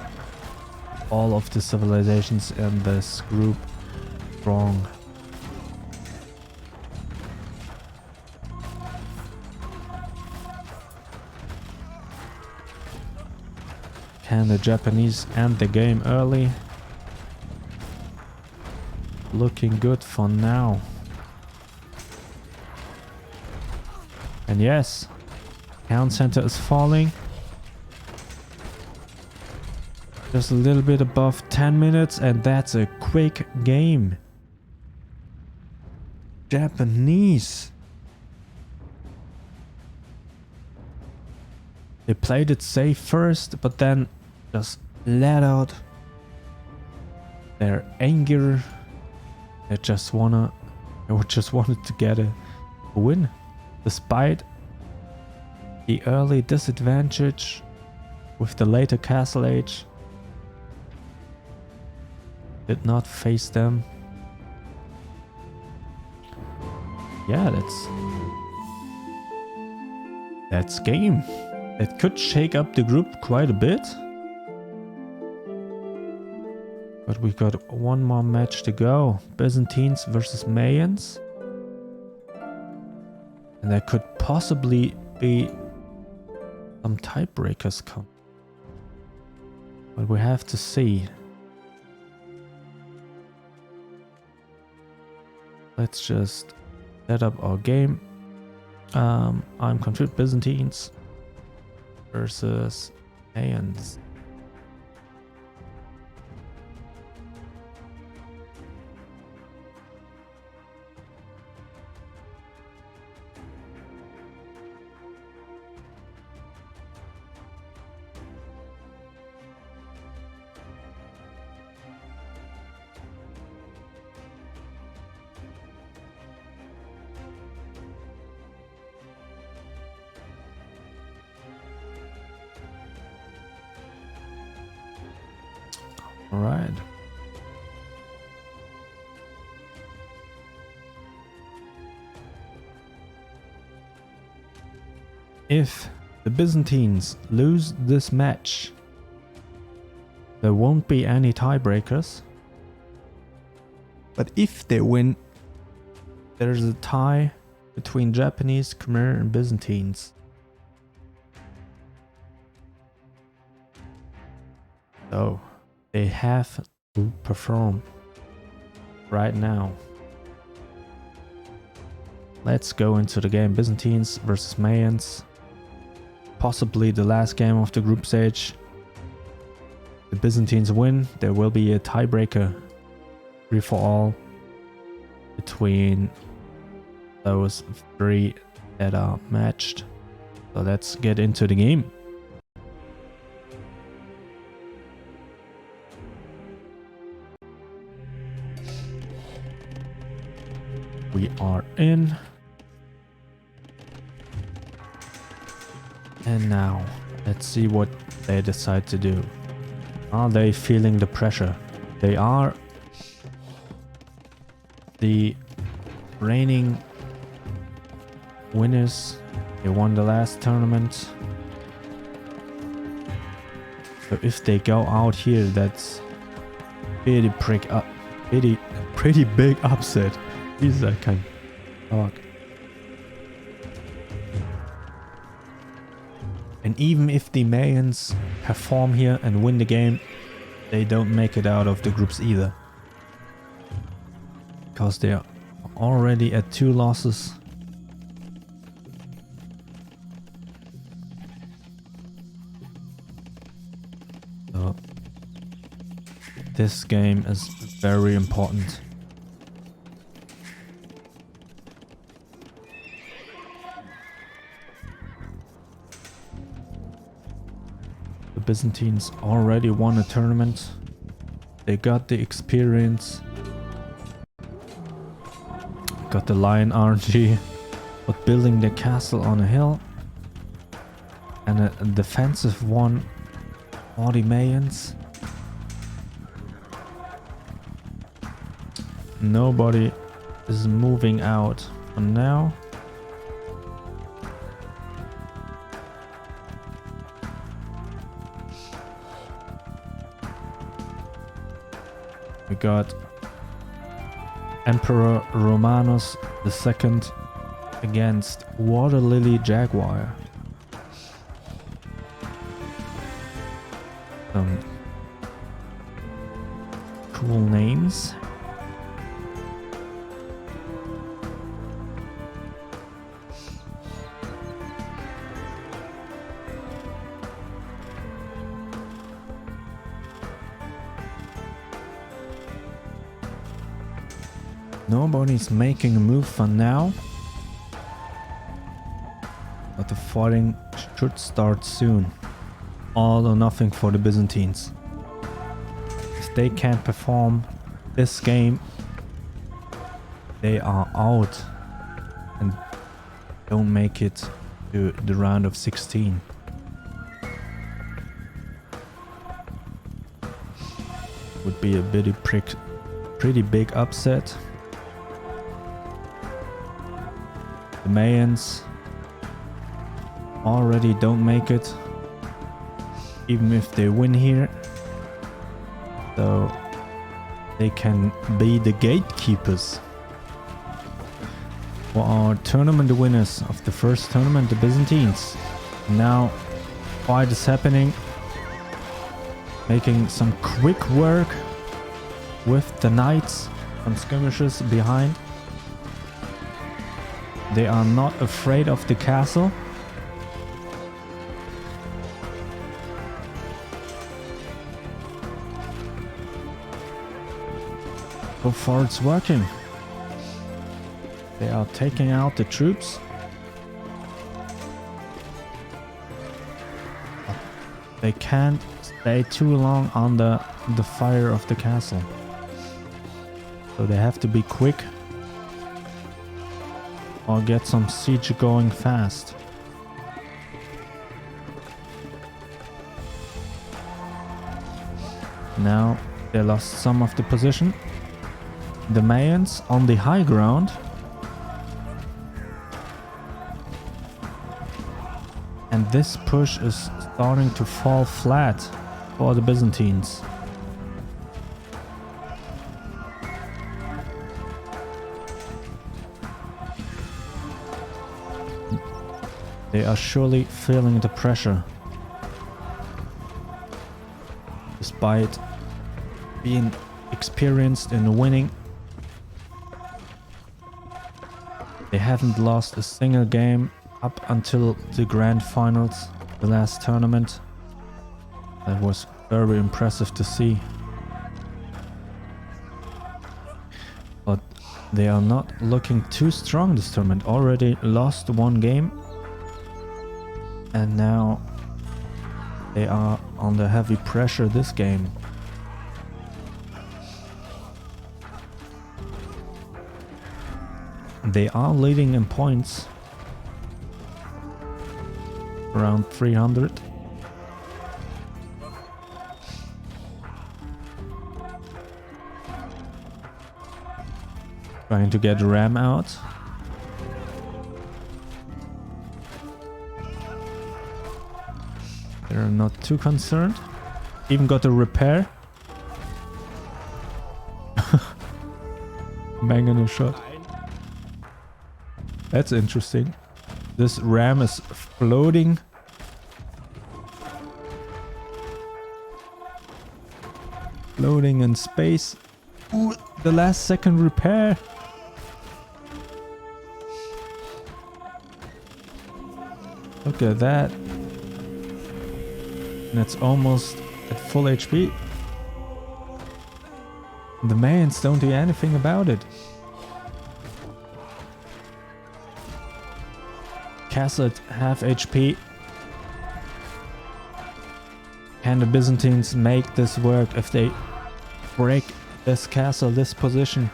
all of the civilizations in this group strong. Can the Japanese end the game early? Looking good for now. And yes, town center is falling. Just a little bit above 10 minutes, and that's a quick game. Japanese. They played it safe first, but then just let out their anger. They just wanted to get a win, despite the early disadvantage with the later castle age. Did not face them. Yeah, that's game. It could shake up the group quite a bit. But we got one more match to go. Byzantines versus Mayans. And there could possibly be some tiebreakers come. But we have to see. Let's just set up our game. I'm confused. Byzantines versus Mayans. All right. If the Byzantines lose this match, there won't be any tiebreakers. But if they win, there's a tie between Japanese, Khmer, and Byzantines. So they have to perform right now. Let's go into the game. Byzantines versus Mayans. Possibly the last game of the group stage. The Byzantines win. There will be a tiebreaker, 3-for-all, between those three that are matched. So let's get into the game. We are in. And now, let's see what they decide to do. Are they feeling the pressure? They are the reigning winners. They won the last tournament. So if they go out here, that's pretty big upset. Jesus, I can't talk. And even if the Mayans perform here and win the game, they don't make it out of the groups either. Because they are already at 2 losses. So this game is very important. Byzantines already won a tournament. They got the experience, got the lion RNG, but building the castle on a hill and a defensive one for the Mayans. Nobody is moving out for now. We got Emperor Romanus II against Water Lily Jaguar. Some cool names. Nobody's making a move for now, but the fighting should start soon. All or nothing for the Byzantines. If they can't perform this game, they are out and don't make it to the round of 16. Would be a pretty big upset. The Mayans already don't make it, even if they win here. So they can be the gatekeepers for our tournament winners of the first tournament, the Byzantines. Now fight is happening, making some quick work with the knights, some skirmishes behind. They are not afraid of the castle. So far it's working. They are taking out the troops. But they can't stay too long under the fire of the castle. So they have to be quick or get some siege going fast. Now they lost some of the position. The Mayans on the high ground. And this push is starting to fall flat for the Byzantines. They are surely feeling the pressure. Despite being experienced in winning, they haven't lost a single game up until the grand finals, the last tournament. That was very impressive to see. But they are not looking too strong this tournament. Already lost one game. And now they are under heavy pressure this game. They are leading in points. Around 300. Trying to get Ram out. They're not too concerned. Even got a repair. Banging a shot. That's interesting. This ram is floating. Floating in space. Ooh, the last second repair. Look at that. And it's almost at full HP. The Mayans don't do anything about it. Castle at half HP. Can the Byzantines make this work if they break this castle, this position?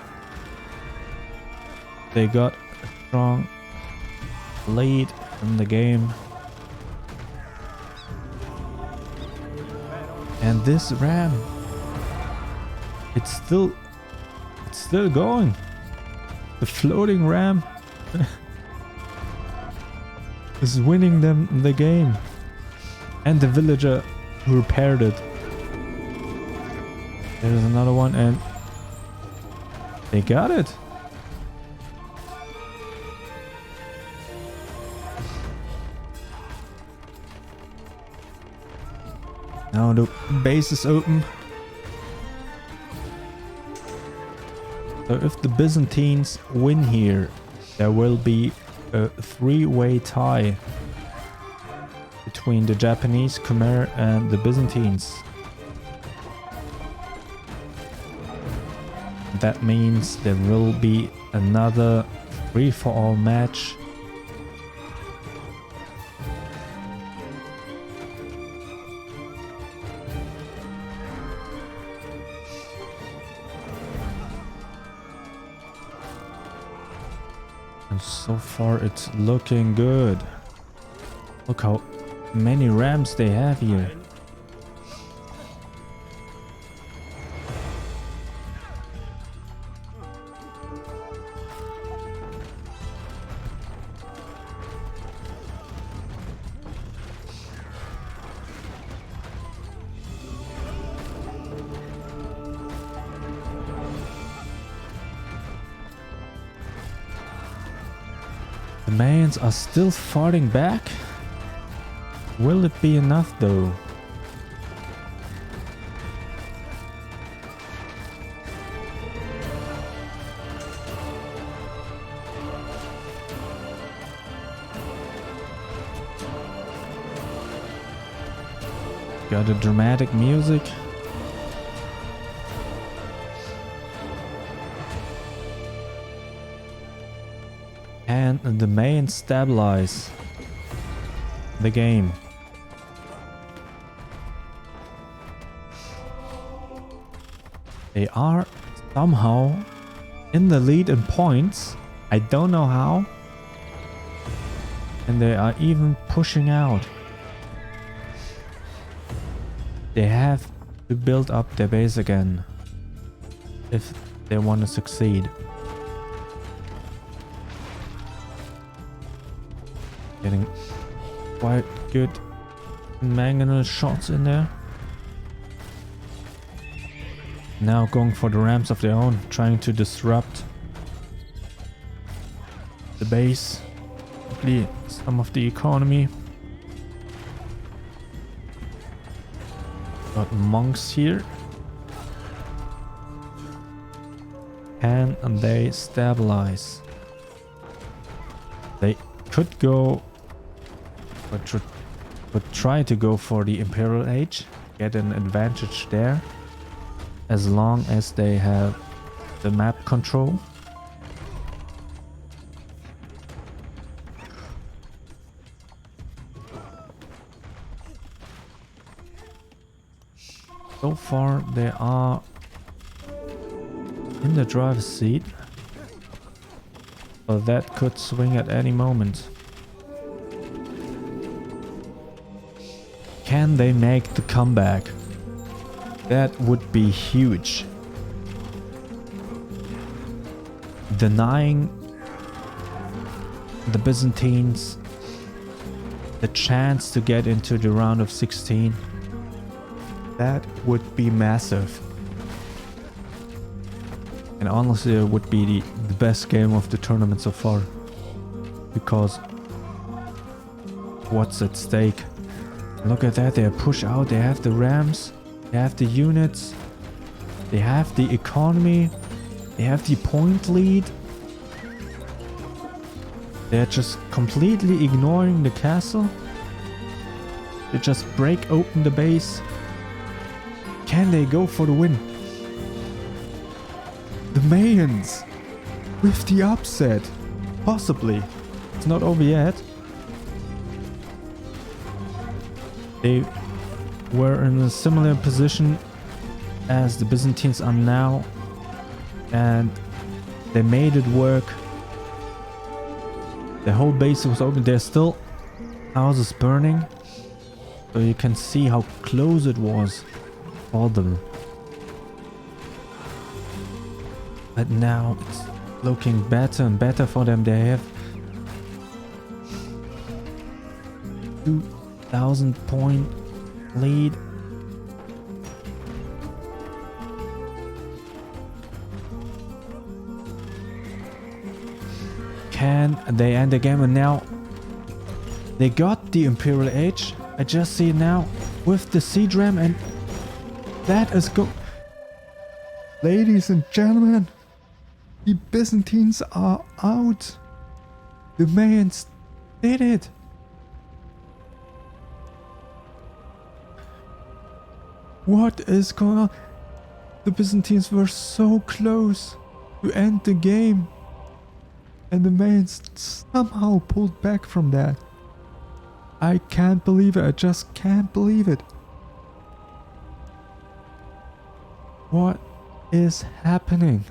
They got a strong lead in the game. And this ram, it's still going. The floating ram is winning them the game. And the villager who repaired it. There's another one and they got it. Now the base is open. So if the Byzantines win here, there will be a three-way tie between the Japanese, Khmer and the Byzantines. That means there will be another free-for-all match. And so far it's looking good. Look how many rams they have here. The Mayans are still fighting back. Will it be enough though? Got the dramatic music. And the Mayans stabilize the game. They are somehow in the lead in points. I don't know how. And they are even pushing out. They have to build up their base again if they want to succeed. Getting quite good mangonel shots in there. Now going for the rams of their own, trying to disrupt the base, some of the economy. Got monks here. And they stabilize. They could go, but try to go for the Imperial Age, get an advantage there, as long as they have the map control. So far they are in the driver's seat, but that could swing at any moment. Can they make the comeback? That would be huge. Denying the Byzantines the chance to get into the round of 16. That would be massive. And honestly, it would be the best game of the tournament so far. Because what's at stake? Look at that, they push out, they have the rams, they have the units, they have the economy, they have the point lead. They're just completely ignoring the castle. They just break open the base. Can they go for the win? The Mayans with the upset. Possibly. It's not over yet. They were in a similar position as the Byzantines are now, and they made it work. The whole base was open. There's still houses burning, so you can see how close it was for them. But now it's looking better and better for them. They have 2,000 point lead. Can they end the game? And now they got the Imperial Age. I just see it now with the Siege Ram, and that is go. Ladies and gentlemen, the Byzantines are out. The Mayans did it. What is going on? The Byzantines were so close to end the game, and the Mayans somehow pulled back from that. I can't believe it. I just can't believe it. What is happening?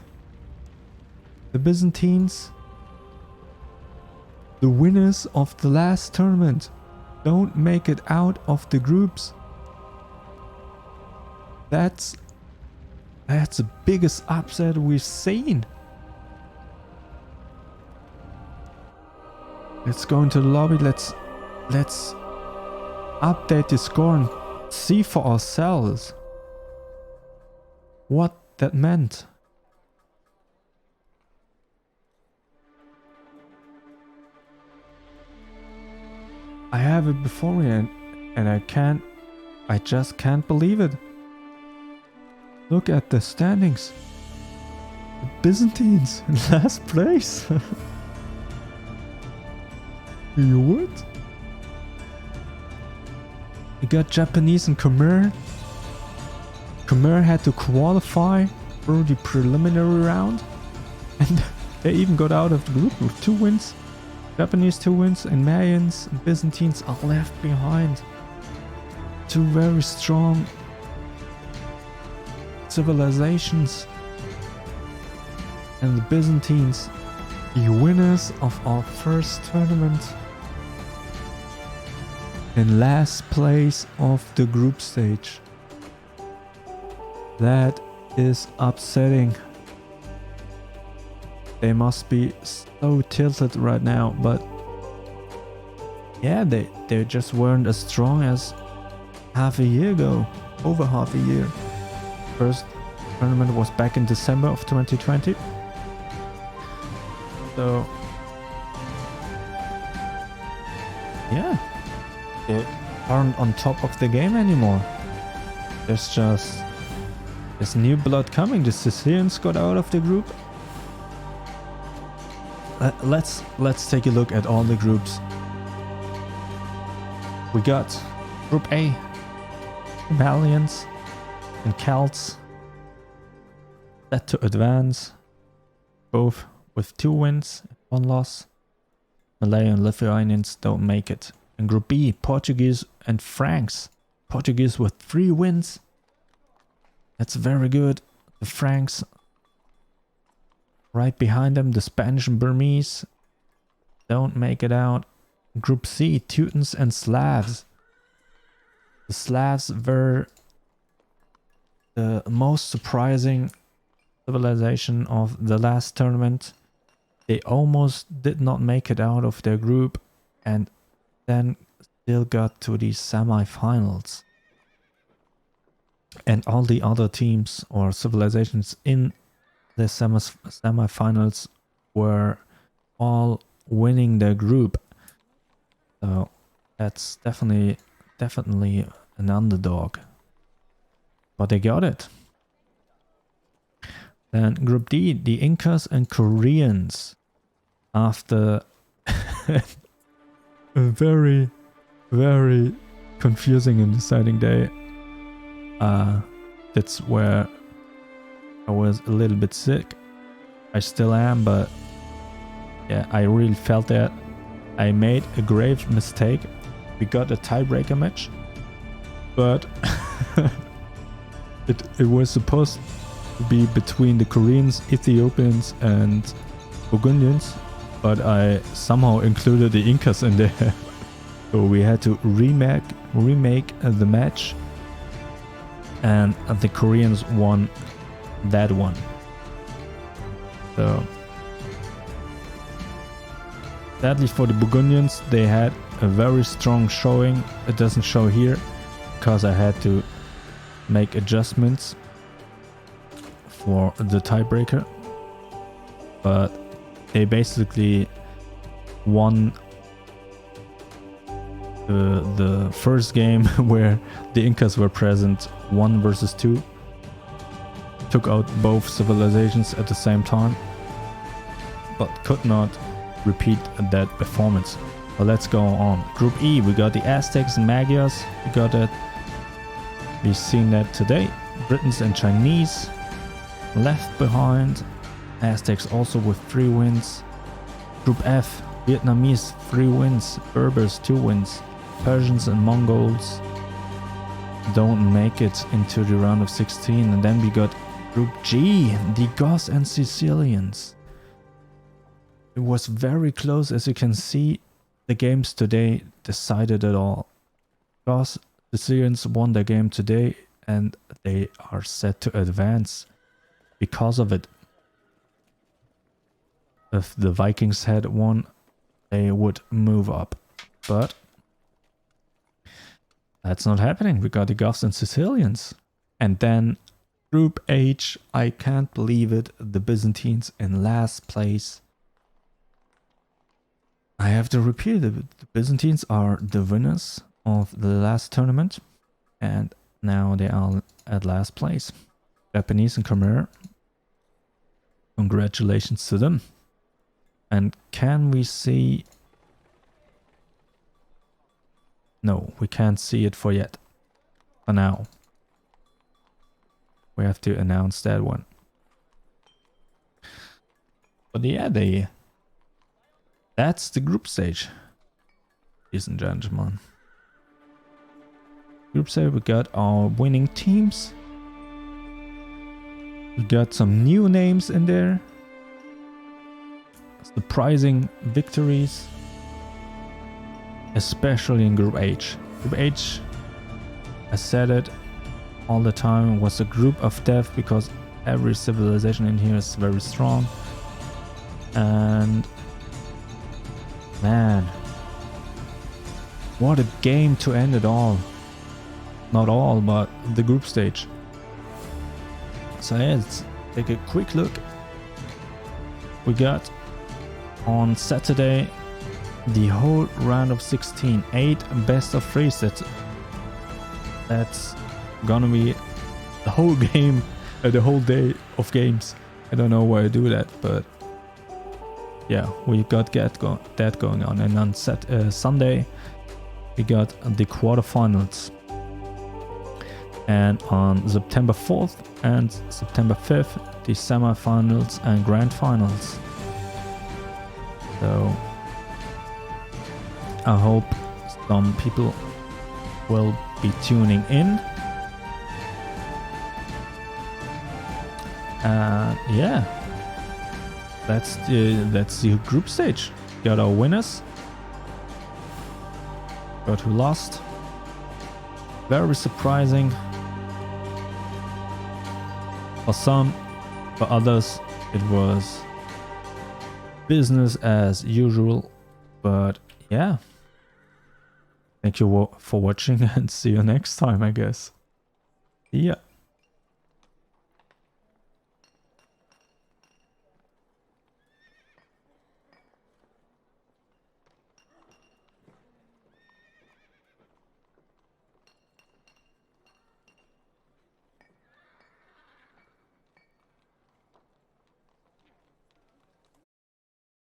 The Byzantines, the winners of the last tournament, don't make it out of the groups. That's the biggest upset we've seen. Let's go into the lobby. Let's update the score and see for ourselves what that meant. I have it before me, and I just can't believe it. Look at the standings. The Byzantines in last place. You would? You got Japanese and Khmer. Khmer had to qualify through the preliminary round, and they even got out of the group with 2 wins. Japanese 2 wins, and Mayans and Byzantines are left behind. 2 very strong civilizations, and the Byzantines, the winners of our first tournament, in last place of the group stage. That is upsetting. They must be so tilted right now, but yeah, they just weren't as strong as half a year ago, over half a year. First tournament was back in December of 2020. So yeah, they aren't on top of the game anymore. There's just this new blood coming. The Sicilians got out of the group. Let's take a look at all the groups. We got Group A, Malians and Celts set to advance, both with 2 wins, 1 loss. Malay and Lithuanians don't make it. In Group B, Portuguese and Franks. Portuguese with 3 wins. That's very good. The Franks right behind them. The Spanish and Burmese don't make it out. Group C, Teutons and Slavs. The Slavs were the most surprising civilization of the last tournament. They almost did not make it out of their group, and then still got to the semi-finals. And all the other teams or civilizations in the semi-finals were all winning their group. So that's definitely an underdog. But they got it. Then Group D, the Incas and Koreans. After a very, very confusing and deciding day. That's where I was a little bit sick. I still am, but yeah, I really felt that. I made a grave mistake. We got a tiebreaker match, but it was supposed to be between the Koreans, Ethiopians and Burgundians, but I somehow included the Incas in there. So we had to remake the match, and the Koreans won that one. So Sadly for the Burgundians, they had a very strong showing. It doesn't show here because I had to make adjustments for the tiebreaker. But they basically won the first game where the Incas were present, 1 versus 2. Took out both civilizations at the same time, but could not repeat that performance. But let's go on. Group E, we got the Aztecs and Magyars. We got that. We've seen that today. Britons and Chinese left behind. Aztecs also with 3 wins. Group F, Vietnamese 3 wins. Berbers 2 wins. Persians and Mongols don't make it into the round of 16. And then we got Group G, the Goths and Sicilians. It was very close, as you can see. The games today decided it all. Goths, Sicilians won their game today and they are set to advance because of it. If the Vikings had won, they would move up. But that's not happening. We got the Goths and Sicilians. And then Group H, I can't believe it, the Byzantines in last place. I have to repeat it. The Byzantines are the winners of the last tournament. And now they are at last place. Japanese and Khmer. Congratulations to them. And can we see... No, we can't see it for yet. For now. We have to announce that one. But yeah, that's the group stage. Ladies and gentlemen. Group stage, we got our winning teams. We got some new names in there. Surprising victories. Especially in Group H. Group H, I said it all the time, was a group of death because every civilization in here is very strong. And man, what a game to end it all. Not all, but the group stage. So yeah, let's take a quick look. We got on Saturday the whole round of 16, 8 best of 3 sets. That's gonna be the whole game, the whole day of games. I don't know why I do that, but yeah, we got that going on. And on Sunday, we got the quarterfinals. And on September 4th and September 5th, the semifinals and grand finals. So I hope some people will be tuning in. Yeah, that's the group stage. Got our winners. Got who lost. Very surprising. For some, for others, it was business as usual. But yeah. Thank you for watching and see you next time, I guess. See ya.